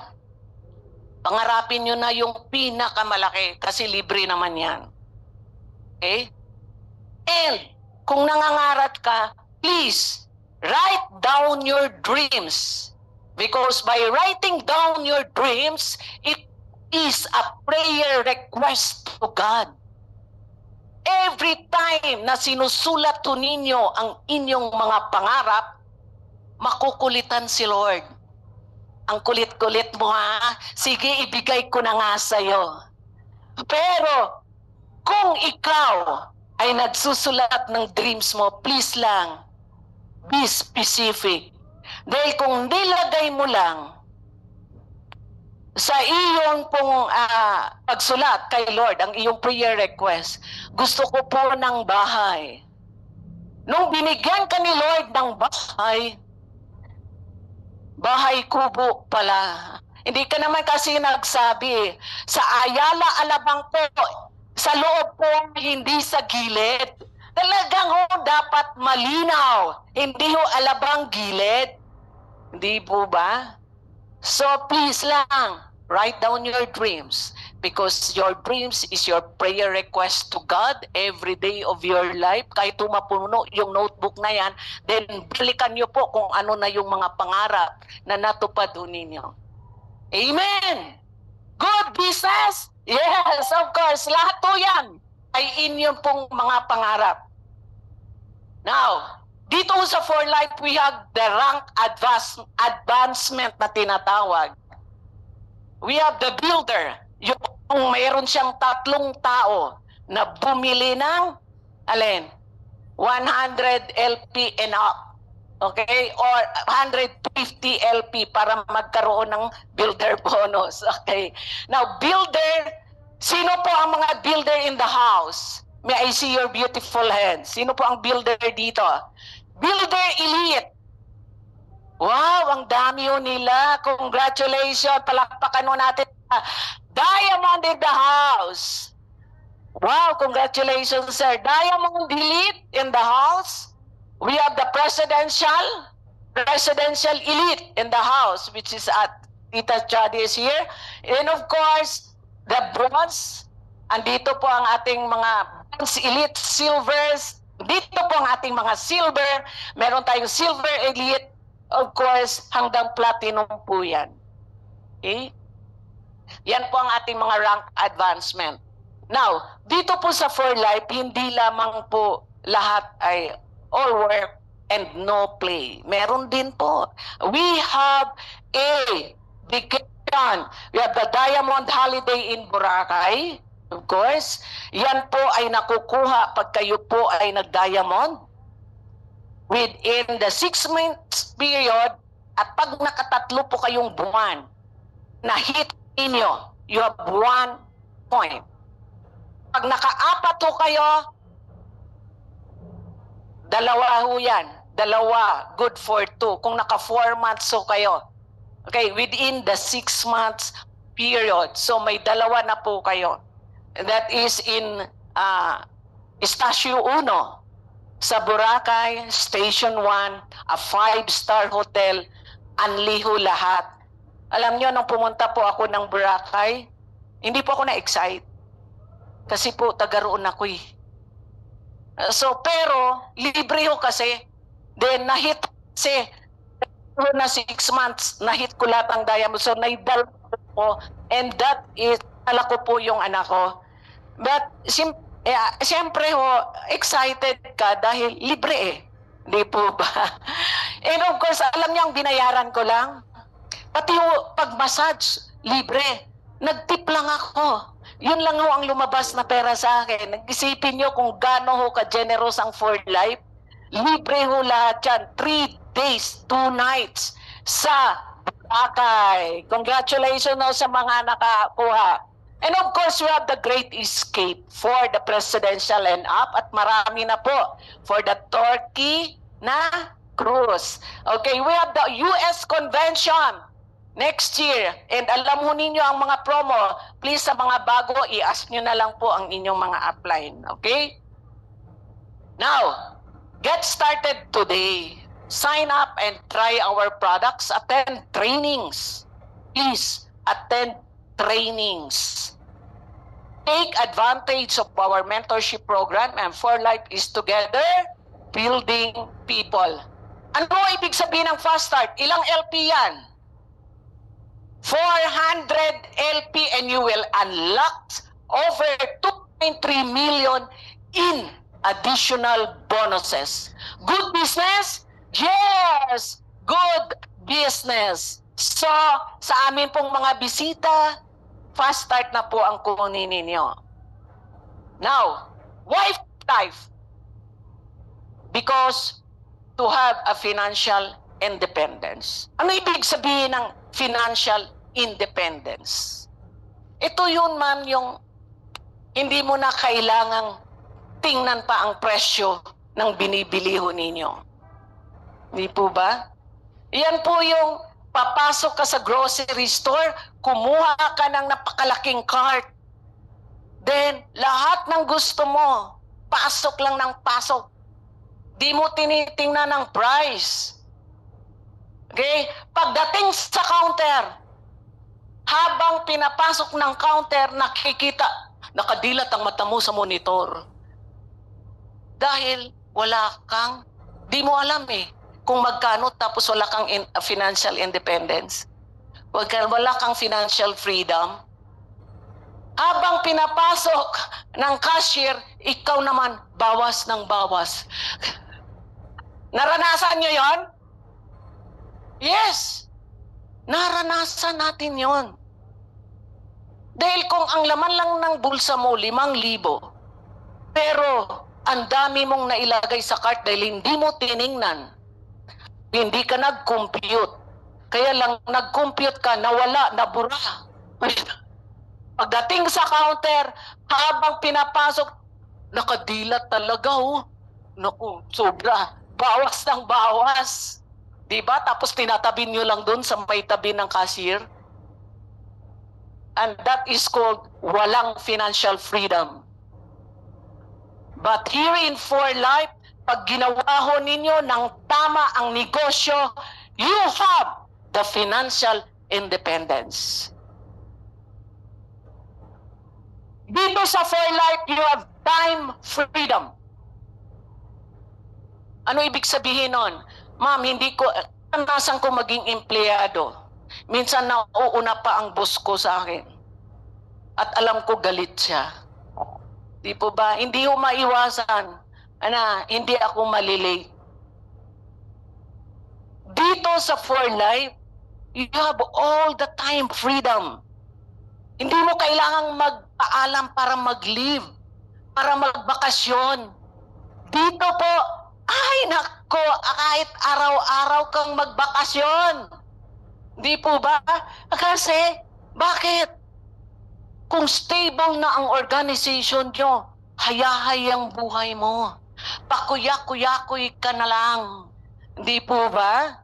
pangarapin nyo na yung pinakamalaki kasi libre naman yan. Okay? And kung nangangarap ka, please write down your dreams. Because by writing down your dreams, it is a prayer request to God. Every time na sinusulat to ninyo ang inyong mga pangarap, makukulitan si Lord. Ang kulit-kulit mo ha, sige ibigay ko na nga sa'yo. Pero kung ikaw ay nagsusulat ng dreams mo, please lang, be specific. Dahil kung nilagay mo lang sa iyong pong pagsulat kay Lord, ang iyong prayer request, gusto ko po ng bahay. Nung binigyan ka ni Lord ng bahay kubo pala. Hindi ka naman kasi nagsabi, sa Ayala Alabang po, sa loob po, hindi sa gilid. Talagang dapat malinaw, hindi alabang gilid. Hindi po ba? So please lang, write down your dreams because your dreams is your prayer request to God every day of your life. Kahit mapuno yung notebook na yan, then balikan nyo po kung ano na yung mga pangarap na natupad ninyo. Amen! Good business? Yes, of course. Lahat po yan ay inyong pong mga pangarap. Now, dito sa For Life, we have the rank advancement na tinatawag. We have the builder. Yung mayroon siyang 3 tao na bumili ng, 100 LP and up. Okay? Or 150 LP para magkaroon ng builder bonus. Okay? Now, builder, sino po ang mga builder in the house? May I see your beautiful hands? Sino po ang builder dito? Builder Elite. Wow, ang dami yun nila. Congratulations. Palakpakan mo natin. Diamond in the house. Wow, congratulations, sir. Diamond Elite in the house. We have the presidential elite in the house, which is at Tita Chadi is here. And of course, the bronze. Andito po ang ating mga bronze elite, silvers. Dito po ang ating mga silver. Meron tayong silver elite. Of course, hanggang platinum po yan. Okay? Yan po ang ating mga rank advancement. Now, dito po sa For Life, hindi lamang po lahat ay all work and no play. Meron din po. We have a vacation. We have the Diamond Holiday in Boracay. Of course, yan po ay nakukuha pag kayo po ay nag-diamond within the 6 months period at pag nakatatlo po kayong buwan na hit inyo, you have 1 point. Pag naka-4 po kayo, 2 ho yan. 2, good for 2. Kung naka-4 months ho kayo, okay, within the 6 months period, so may 2 na po kayo. That is in Estacio 1 sa Boracay, Station 1, a 5-star hotel, anliho lahat. Alam nyo, nung pumunta po ako ng Boracay, hindi po ako na-excite. Kasi po, taga-roon ako eh. So, pero, libre ho kasi. Then, na-hit kasi, na 6 months, na-hit ko lahat ang diamond. So, naidal ko. And that is, ala ko po yung anak ko. But, siyempre ho, excited ka dahil libre eh. Di po ba? And of course, alam niyo ang binayaran ko lang? Pati ho, pag-massage, libre. Nagtip lang ako. Yun lang ho ang lumabas na pera sa akin. Nag-isipin nyo kung gaano ho ka-generous ang For Life. Libre ho lahat yan. 3 days, 2 nights sa Boracay. Congratulations ho sa mga nakakuha. And of course, we have the Great Escape for the presidential and up at marami na po for the Turkey na cruise. Okay, we have the US Convention next year. And alam ho ninyo ang mga promo. Please sa mga bago, i-ask nyo na lang po ang inyong mga upline. Okay? Now, get started today. Sign up and try our products. Attend trainings. Please, attend trainings. take advantage of our mentorship program, and For Life is together building people. Ano ibig sabihin ng Fast Start? Ilang LP yan? 400 LP, and you will unlock over 2.3 million in additional bonuses. Good business? Yes! Good business. So, sa amin pong mga bisita, Fast Start na po ang kunin ninyo. Now, why life? Because to have a financial independence. Ano ibig sabihin ng financial independence? Ito yun, ma'am, yung hindi mo na kailangang tingnan pa ang presyo ng binibili ho ninyo. Hindi po ba? Yan po yung papasok ka sa grocery store, kumuha ka ng napakalaking cart. Then, lahat ng gusto mo, pasok lang ng pasok. Di mo tinitingnan ng price. Okay? Pagdating sa counter, habang pinapasok ng counter, nakikita, nakadilat ang mata mo sa monitor. Dahil wala kang, di mo alam kung magkano, tapos wala kang financial independence. Wala kang financial freedom. Habang pinapasok ng cashier, ikaw naman bawas ng bawas. Naranasan nyo yon? Yes. Naranasan natin yon. Dahil kung ang laman lang ng bulsa mo, 5,000, pero ang dami mong nailagay sa cart dahil hindi mo tiningnan, hindi ka nag-compute. Kaya lang nag-compute ka, nawala, nabura. Pagdating sa counter, habang pinapasok, nakadilat talaga Naku, sobra. Bawas ng bawas. Diba? Tapos tinatabi nyo lang dun sa may tabi ng cashier. And that is called walang financial freedom. But here in For Life, pag ginawa ho ninyo ng tama ang negosyo, you have the financial independence. Dito sa For Life, you have time freedom. Ano ibig sabihin nun? Ma'am, hindi ko, nasan ko maging empleyado. Minsan nauuna pa ang boss ko sa akin. At alam ko galit siya. Di po ba? Hindi ko maiwasan. Hindi ako malilate. Dito sa For Life, you have all the time freedom. Hindi mo kailangang magpaalam para mag-leave, para magbakasyon. Dito po, ay nako, kahit araw-araw kang magbakasyon. Di po ba? Kasi, bakit? Kung stable na ang organization nyo, hayahayang buhay mo. Pakuya-kuya-kuy ka na lang. Di po ba?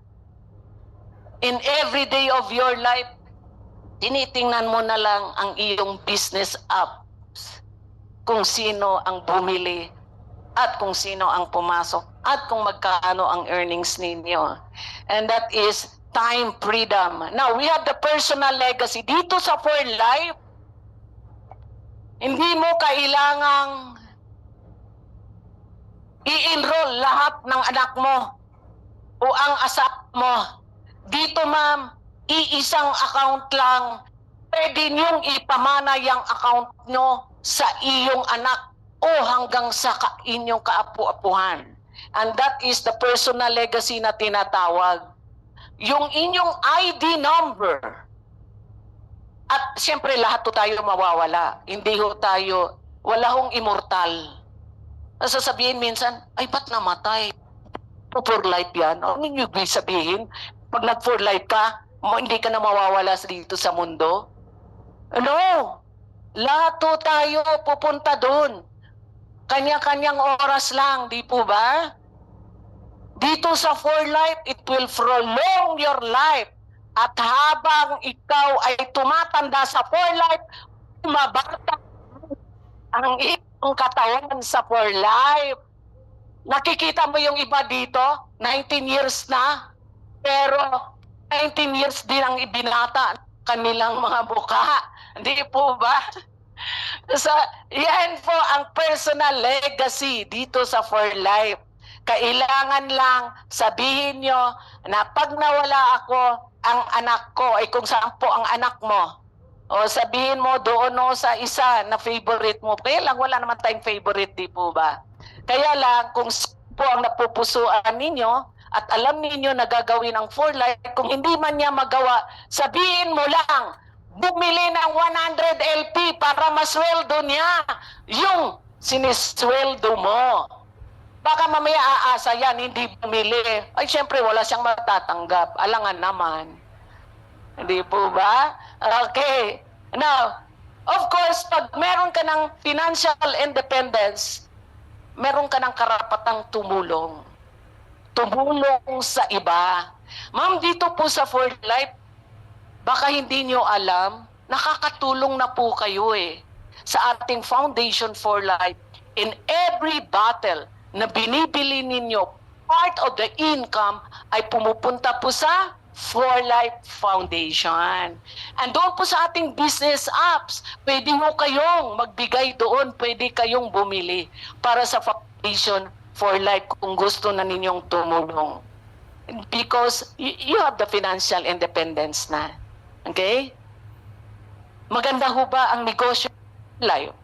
In every day of your life, tinitingnan mo na lang ang iyong business apps. Kung sino ang bumili at kung sino ang pumasok at kung magkano ang earnings ninyo. And that is time freedom. Now, we have the personal legacy. Dito sa For Life, hindi mo kailangang i-enroll lahat ng anak mo o ang asawa mo. Dito, ma'am, iisang account lang. Pwede niyong ipamana yung account nyo sa iyong anak o hanggang sa inyong kaapu-apuhan. And that is the personal legacy na tinatawag. Yung inyong ID number. At siyempre lahat to tayo mawawala. Hindi ho tayo, wala hong immortal. Nasasabihin minsan, ay ba't namatay? For life yan. Ano yung sabihin? Pag nag-for life ka, hindi ka na mawawala dito sa mundo? No. Lahat to tayo pupunta doon. Kanya-kanyang oras lang, di po ba? Dito sa For Life, it will prolong your life. At habang ikaw ay tumatanda sa For Life, mabata ang iyong katawan sa For Life. Nakikita mo yung iba dito, 19 years na, pero 19 years din ang ibinata kanilang mga buka. Hindi po ba? Yan po ang personal legacy dito sa For Life. Kailangan lang sabihin nyo na pag nawala ako, ang anak ko, ay kung saan po ang anak mo, o sabihin mo doon o sa isa na favorite mo. Kaya lang wala naman tayong favorite, di po ba? Kaya lang kung po ang napupusuan ninyo at alam ninyo na gagawin ang For Life, kung hindi man niya magawa, sabihin mo lang, bumili ng 100 LP para masweldo niya yung sinisweldo mo. Baka mamaya aasa yan, hindi bumili. Ay, syempre, wala siyang matatanggap. Alangan naman. Hindi po ba? Okay. Now, of course, pag meron ka ng financial independence, meron ka ng karapatang tumulong. Tumulong sa iba. Ma'am, dito po sa For Life, baka hindi nyo alam, nakakatulong na po kayo sa ating Foundation for Life. In every battle na binibili ninyo, part of the income ay pumupunta po sa For Life Foundation. And doon po sa ating business apps, pwede mo kayong magbigay doon, pwede kayong bumili para sa Foundation for Life kung gusto na ninyong tumulong. Because you have the financial independence na. Okay? Maganda ho ba ang negosyo live?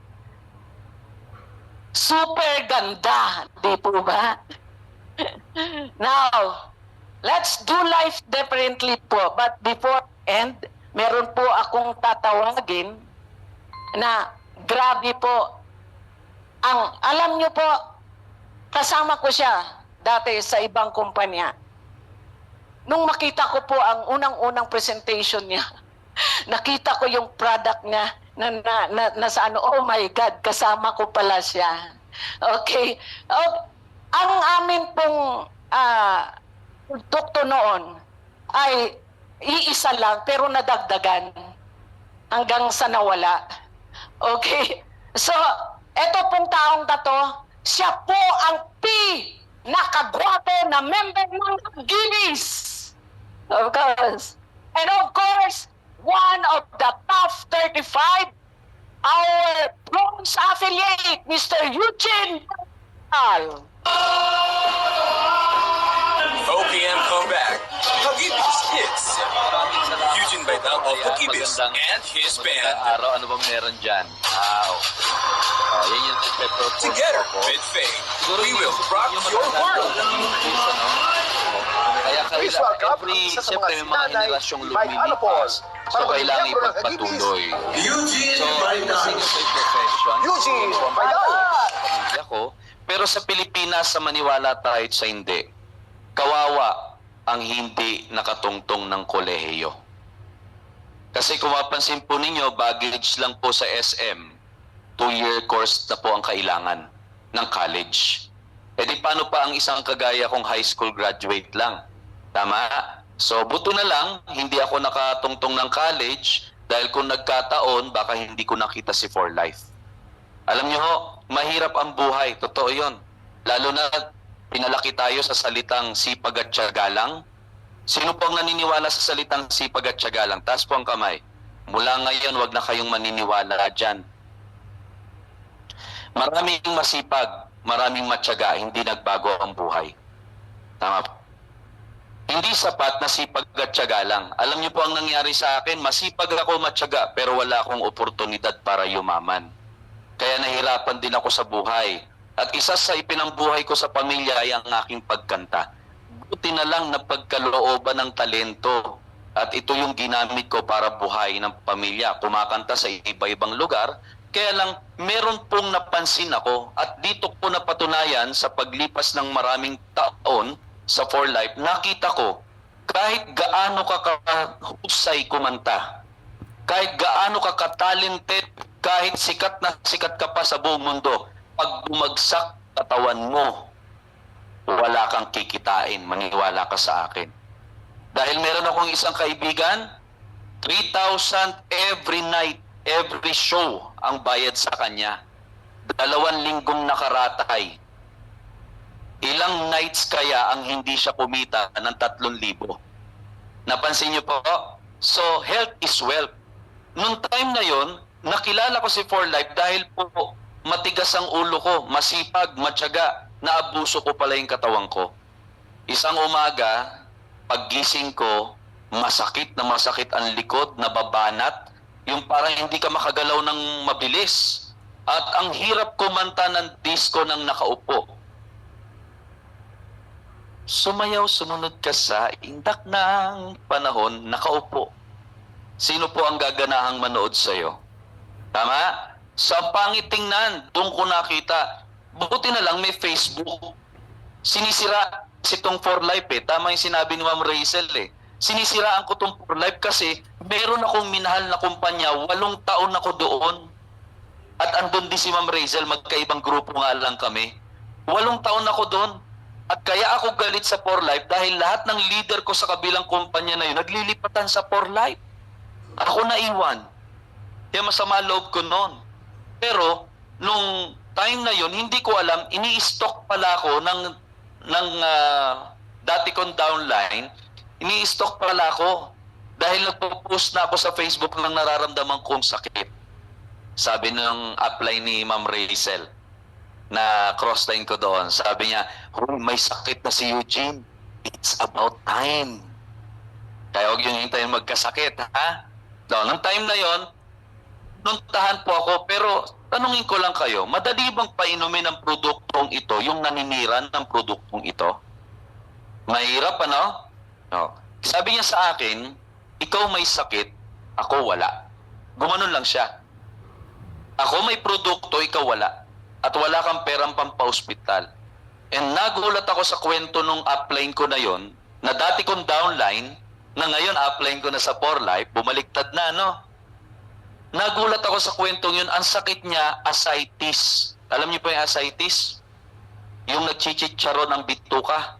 Super ganda, di po ba? Now, let's do life differently po. But before end, meron po akong tatawagin na grabe po. Alam nyo po, kasama ko siya dati sa ibang kumpanya. Nung makita ko po ang unang-unang presentation niya, nakita ko yung product niya na sa ano, oh my God, kasama ko pala siya. Okay. Ang amin pong produkto noon ay iisa lang pero nadagdagan hanggang sa nawala. Okay. So, eto pong taong tato, siya po ang nakagwapo na member ng Guinness. Of course. And of course, one of the top 35, our bronze affiliate, Mr. Eugene Al. OPM comeback. Huggies hits. Eugene Baidal of Huggies and his band. Araw, ano bang meron dyan? Wow. Yan yung pepper. Together, with Faye, we will rock your world. Kaya siyempre may mga henerasyong lumilipas. So, kailangan ipagpatuloy. Eugene So, kasi yung may profession. Eugene Baidal! Pamilya ko. Pero sa Pilipinas, sa maniwala tayo sa hindi, kawawa ang hindi nakatungtong ng kolehiyo. Kasi kung mapansin po ninyo, baggage lang po sa SM, 2-year course na po ang kailangan ng college. E di paano pa ang isang kagaya kong high school graduate lang? Tama? So buto na lang, hindi ako nakatungtong ng college dahil kung nagkataon, baka hindi ko nakita si For Life. Alam niyo ho, mahirap ang buhay. Totoo yun. Lalo na pinalaki tayo sa salitang sipag at tiyaga lang. Sino pong naniniwala sa salitang sipag at tiyaga lang? Taas po ang kamay. Mula ngayon, wag na kayong maniniwala dyan. Maraming masipag, maraming matyaga, hindi nagbago ang buhay. Tama po. Hindi sapat na sipag at tiyaga lang. Alam niyo po ang nangyari sa akin, masipag ako matyaga pero wala akong oportunidad para yumaman. Kaya nahirapan din ako sa buhay. At isa sa ipinambuhay ko sa pamilya ay ang aking pagkanta. Buti na lang na pagkalooban ng talento. At ito yung ginamit ko para buhay ng pamilya. Kumakanta sa iba-ibang lugar. Kaya lang, meron pong napansin ako. At dito ko napatunayan sa paglipas ng maraming taon sa For Life, nakita ko kahit gaano ka kahusay kumanta, kahit gaano ka ka-talented, kahit sikat na sikat ka pa sa buong mundo, pag bumagsak katawan mo, wala kang kikitain, maniwala ka sa akin. Dahil meron akong isang kaibigan, 3,000 every night, every show ang bayad sa kanya. 2 linggong nakaratay. Ilang nights kaya ang hindi siya kumita ng 3,000? Napansin niyo po? So, health is wealth. Noong time na yon, nakilala ko si For Life dahil po matigas ang ulo ko, masipag, matyaga, naabuso ko pala yung katawan ko. Isang umaga, paggising ko, masakit ang likod, nababanat, yung parang hindi ka makagalaw ng mabilis. At ang hirap kumanta ng disco ng nakaupo. Sumayaw, sumunod ka sa indak ng panahon, nakaupo. Sino po ang gaganahang manood sa'yo? Tama? Sa pangit tingnan, doon ko nakita. Buti na lang may Facebook. Sinisira si tong For Life eh. Tama yung sinabi ni Ma'am Rachel eh. Sinisiraan ko tong For Life kasi meron akong minahal na kumpanya, 8 taon ako doon. At andun din si Ma'am Rachel, magkaibang grupo nga lang kami. 8 taon ako doon. At kaya ako galit sa For Life dahil lahat ng leader ko sa kabilang kumpanya na yun, naglilipatan sa For Life. Ako naiwan. Kaya masama loob ko noon. Pero, nung time na yun, hindi ko alam, ini-stock pala ako ng dati kong downline, ini-stock pala ako dahil nagpo-post na ako sa Facebook ng nararamdaman kong sakit. Sabi ng upline ni Ma'am Rachel na crossline ko doon, sabi niya, may sakit na si Eugene. It's about time. Kaya huwag yung hintayin magkasakit, ha? No, nung time na yon, nuntahan po ako, pero tanungin ko lang kayo, madali bang painumin ng produktong ito, yung naninira ng produktong ito? Mahirap, ano? No. Sabi niya sa akin, ikaw may sakit, ako wala. Gumanon lang siya. Ako may produkto, ikaw wala. At wala kang perang pampa-hospital. And nagulat ako sa kwento nung upline ko na yon, na dati kong downline, na ngayon upline ko na sa For Life, bumaliktad na, no? Nagulat ako sa kwentong yun, ang sakit niya, ascites. Alam niyo po yung ascites? Yung nagchichitsaro ng bituka.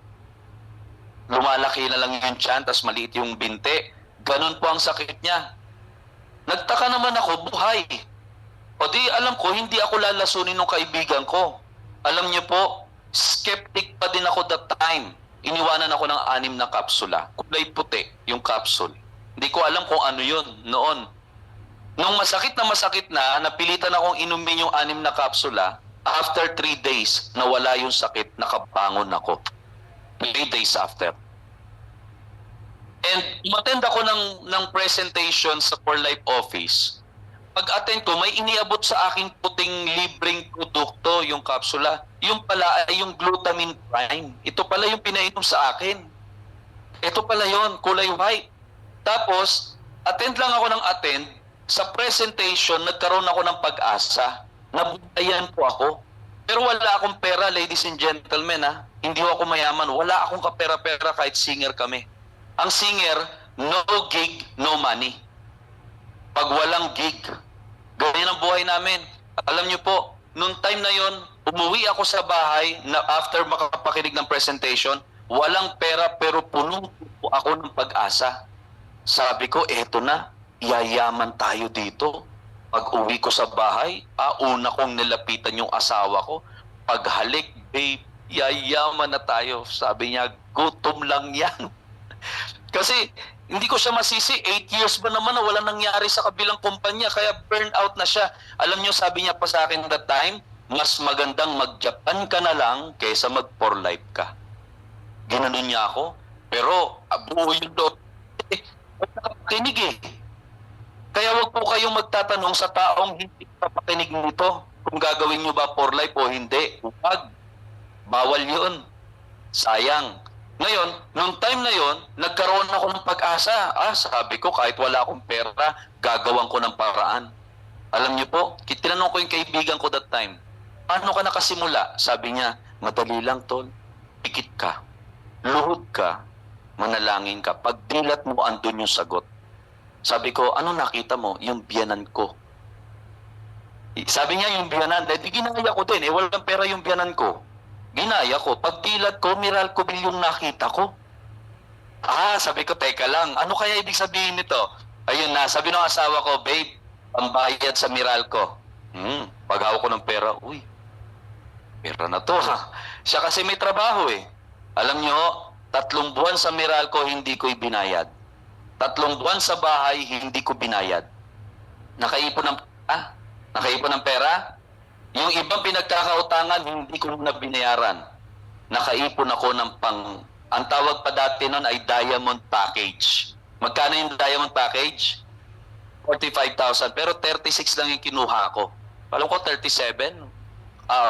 Lumalaki na lang yung tiyan, tas maliit yung binte. Ganon po ang sakit niya. Nagtaka naman ako, buhay. O di alam ko, hindi ako lalasunin ng kaibigan ko. Alam niyo po, skeptic pa din ako that time. Iniwanan ako ng 6 na kapsula. Kulay puti yung capsule. Hindi ko alam kung ano yun noon. Nung masakit na, napilitan akong inumin yung 6 na kapsula. After 3 days, nawala yung sakit, nakabangon ako. 3 days after. And umattend ako ng presentation sa For Life office. Pag-attend ko, may iniabot sa akin puting libreng produkto, yung kapsula. Yung pala ay yung glutamine prime. Ito pala yung pinainom sa akin. Ito pala yon, kulay white. Tapos, attend lang ako ng attend. Sa presentation, nagkaroon ako ng pag-asa. Nabuhayan po ako. Pero wala akong pera, ladies and gentlemen. Ha? Hindi ako mayaman. Wala akong kapera-pera kahit singer kami. Ang singer, no gig, no money. Pag walang gig, ganyan ang buhay namin. Alam niyo po, nung time na yon, umuwi ako sa bahay na after makapakinig ng presentation, walang pera pero puno po ako ng pag-asa. Sabi ko, eto na, yayaman tayo dito. Pag uwi ko sa bahay, una kong nilapitan yung asawa ko. Paghalik, babe, yayaman na tayo. Sabi niya, gutom lang yan. Kasi hindi ko siya masisi, 8 years ba naman na wala nangyari sa kabilang kumpanya, kaya burnout na siya. Alam niyo, sabi niya pa sa akin that time, mas magandang mag-Japan ka na lang kaysa mag-For Life ka. Ginanon niya ako, pero buo yun doon. Napakinig eh. Kaya wag po kayong magtatanong sa taong hindi papakinig nito kung gagawin niyo ba For Life o hindi. Huwag. Bawal yun. Sayang. Ngayon, nung time na yon, nagkaroon ako ng pag-asa. Sabi ko, kahit wala akong pera, gagawan ko ng paraan. Alam niyo po, tinanong ko yung kaibigan ko that time, paano ka nakasimula? Sabi niya, madali lang tol, pikit ka, luhod ka, manalangin ka. Pag dilat mo, andun yung sagot. Sabi ko, ano nakita mo? Yung biyanan ko. Sabi niya, yung biyanan, dahil ginaya ko din, walang pera yung biyanan ko. Ginaya ko. Pagdilat ko, Meralco-Bil yung nakita ko. Sabi ko, teka lang. Ano kaya ibig sabihin nito? Ayun na, sabi ng asawa ko, babe, pambayad sa Meralco. Paghawak ko ng pera, uy, pera na to ha. Siya kasi may trabaho eh. Alam nyo, 3 buwan sa Meralco, hindi ko ibinayad. 3 buwan sa bahay, hindi ko binayad. Nakaipon ng Nakaipon ng pera? Yung ibang pinagkakautangan, hindi ko na binayaran. Nakaipon ako ng ang tawag pa dati nun ay diamond package. Magkano yung diamond package? 45,000. Pero 36 lang yung kinuha ko. Alam ko 37.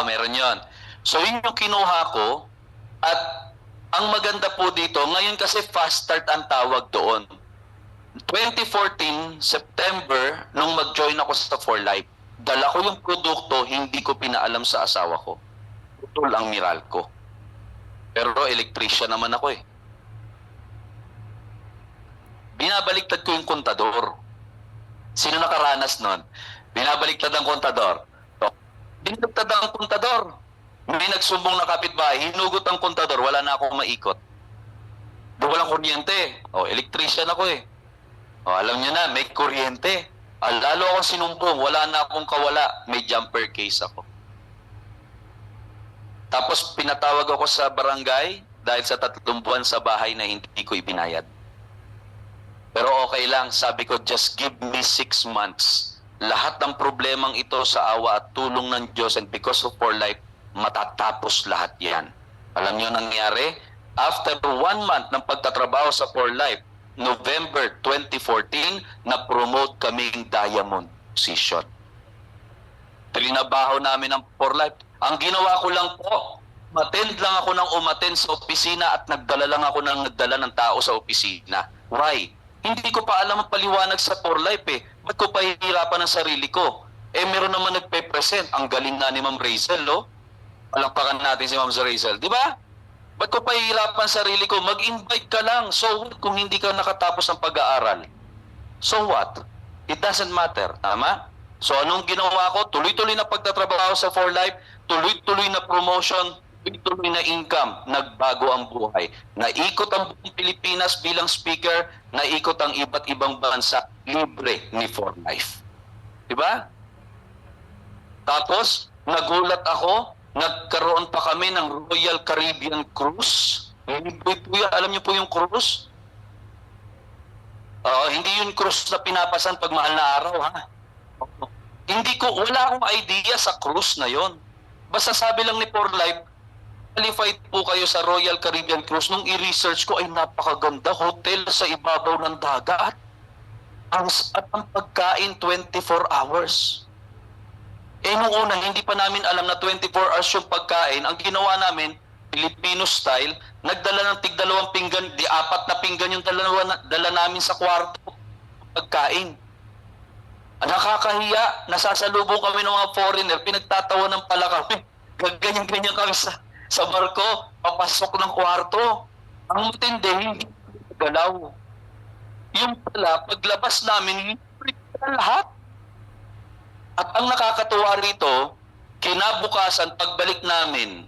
Meron yon. So yun yung kinuha ko. At ang maganda po dito, ngayon kasi fast start ang tawag doon. 2014, September, nung mag-join ako sa For Life, dala ko yung produkto, hindi ko pinaalam sa asawa ko. Putol ang Meralco. Pero electrician naman ako eh. Binabaliktad ko yung kontador. Sino nakaranas nun? Binabaliktad ang kontador. Binabaliktad ang kontador. May nagsumbong na kapitbahay, hinugot ang kontador, wala na akong maikot. Doon walang kuryente. Electrician ako eh. Alam niyo na, may kuryente. Lalo akong sinumbong, wala na akong kawala. May jumper case ako. Tapos pinatawag ako sa barangay dahil sa 3 buwan sa bahay na hindi ko ibinayad. Pero okay lang, sabi ko, just give me 6 months. Lahat ng problemang ito sa awa at tulong ng Diyos and because of For Life, matatapos lahat yan. Alam niyo nangyari? After 1 month ng pagtatrabaho sa For Life, November 2014, na-promote kaming diamond position. Trinabaho namin ang For Life. Ang ginawa ko lang po, umattend lang ako ng umattend sa opisina at nagdala ng tao sa opisina. Why? Hindi ko pa alam ang paliwanag sa For Life eh. Ba't ko pahihirapan ang sarili ko? Meron naman nagpe-present. Ang galing na ni Ma'am Rachel, no? Palakpakan natin si Ma'am Rachel. Di ba? Ba't ko pahihirapan sarili ko? Mag-invite ka lang. So what kung hindi ka nakatapos ng pag-aaral? So what? It doesn't matter. Tama? So anong ginawa ko? Tuloy-tuloy na pagtatrabaho sa For Life, tuloy-tuloy na promotion, tuloy-tuloy na income, nagbago ang buhay. Naikot ang buong Pilipinas bilang speaker, naikot ang iba't ibang bansa, libre ni For Life. Diba? Tapos, nagulat ako, nagkaroon pa kami ng Royal Caribbean Cruise. Alam niyo po yung cruise? Hindi yung cruise na pinapasan pag mahal na araw, ha? Wala akong idea sa cruise na yon. Basta sabi lang ni For Life, qualified po kayo sa Royal Caribbean Cruise. Nung i-research ko, ay napakaganda. Hotel sa ibabaw ng dagat. At ang pagkain, 24 hours. Nung una, hindi pa namin alam na 24 hours yung pagkain. Ang ginawa namin, Filipino style, nagdala ng tig-2 pinggan, 4 na pinggan yung dala namin sa kwarto. Pagkain. Nakakahiya, nasasalubong kami ng mga foreigner, pinagtatawanan pala kami. Ganyan-ganyan kami sa barko, papasok ng kwarto. Ang matindi, hindi galaw. Yung pala, paglabas namin, lahat. At ang nakakatuwa rito, kinabukasan, pagbalik namin,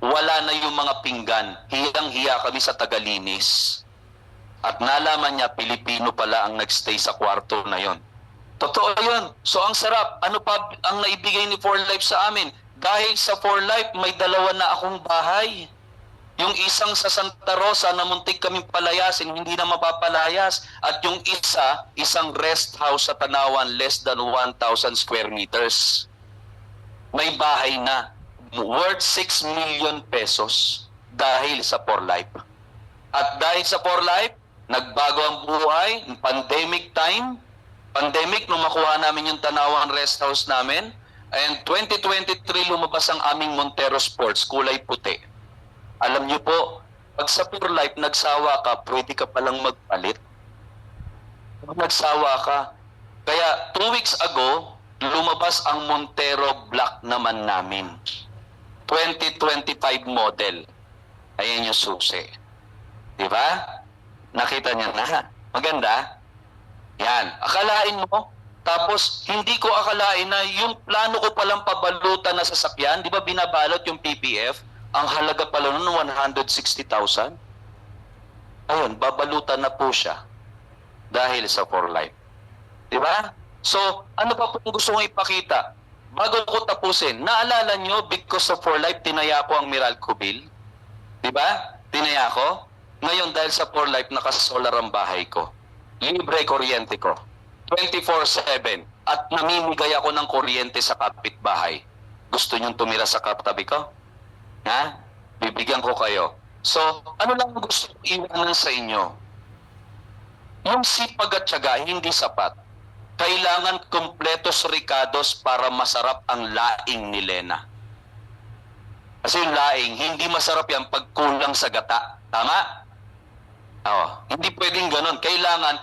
wala na yung mga pinggan. Hiyang-hiya kami sa tagalinis. At nalaman niya, Pilipino pala ang nagstay sa kwarto na yon. Totoo yun. So ang sarap. Ano pa ang naibigay ni For Life sa amin? Dahil sa For Life, may 2 na akong bahay. Yung isang sa Santa Rosa na muntik kaming palayasin, hindi na mapapalayas. At yung isang rest house sa Tanawan, less than 1,000 square meters. May bahay na worth 6 million pesos dahil sa For Life. At dahil sa For Life, nagbago ang buhay, pandemic time, nung makuha namin yung Tanawan rest house namin, and 2023 lumabas ang aming Montero Sports, kulay puti. Alam niyo po, pag sa For Life nagsawa ka, pwede ka palang magpalit. Pag nagsawa ka, kaya 2 weeks ago, lumabas ang Montero Black naman namin. 2025 model. Ayan yung susi. Diba? Nakita niya na. Maganda? Yan. Akalain mo, tapos hindi ko akalain na yung plano ko palang pabalutan na sasakyan, di ba binabalot yung PPF, ang halaga pala nun 160,000. Ayun, babalutan na po siya dahil sa For Life. Di ba? So, ano pa po gusto kong ipakita? Bago ko tapusin, naalala nyo, because of For Life, tinaya ko ang Meralco bill. Di ba? Tinaya ko. Ngayon, dahil sa For Life, nakasolar ang bahay ko. Libre kuryente ko. 24/7. at namimigay ako ng kuryente sa kapitbahay. Gusto niyong tumira sa katabi ko? Ha? Bibigyan ko kayo. So, ano lang gusto iwanan sa inyo? Yung sipag at tiyaga, hindi sapat. Kailangan kumpletos ricados para masarap ang laing ni Lena. Kasi yung laing, hindi masarap yan pag kulang sa gata. Tama? Oo. Hindi pwedeng ganun. Kailangan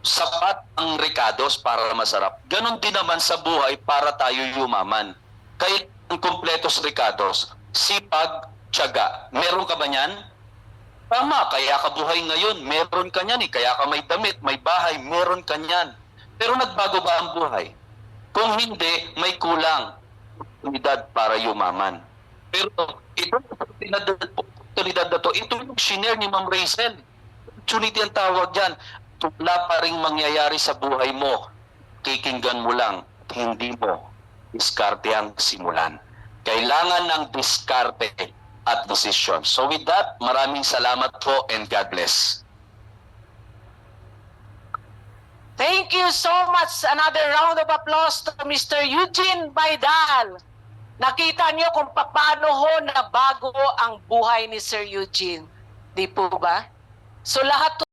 sapat ang ricados para masarap. Ganon din naman sa buhay para tayo yumaman. Kailangan kumpletos ricados. Sipag, tiyaga. Meron ka ba niyan? Tama, kaya ka buhay ngayon. Meron ka niyan eh. Kaya ka may damit, may bahay, meron ka niyan. Pero nagbago ba ang buhay? Kung hindi, may kulang. Oportunidad para yumaman. Pero ito, oportunidad na to, ito yung shinare ni Ma'am Rachel. Opportunity ang tawag dyan. Wala pa rin mangyayari sa buhay mo. Kikinggan mo lang, hindi mo diskarte ang simulan. Kailangan ng diskarte at desisyon. So with that, maraming salamat po and God bless. Thank you so much. Another round of applause to Mr. Eugene Baydal. Nakita niyo kung paano ho nabago ang buhay ni Sir Eugene. Di po ba? So lahat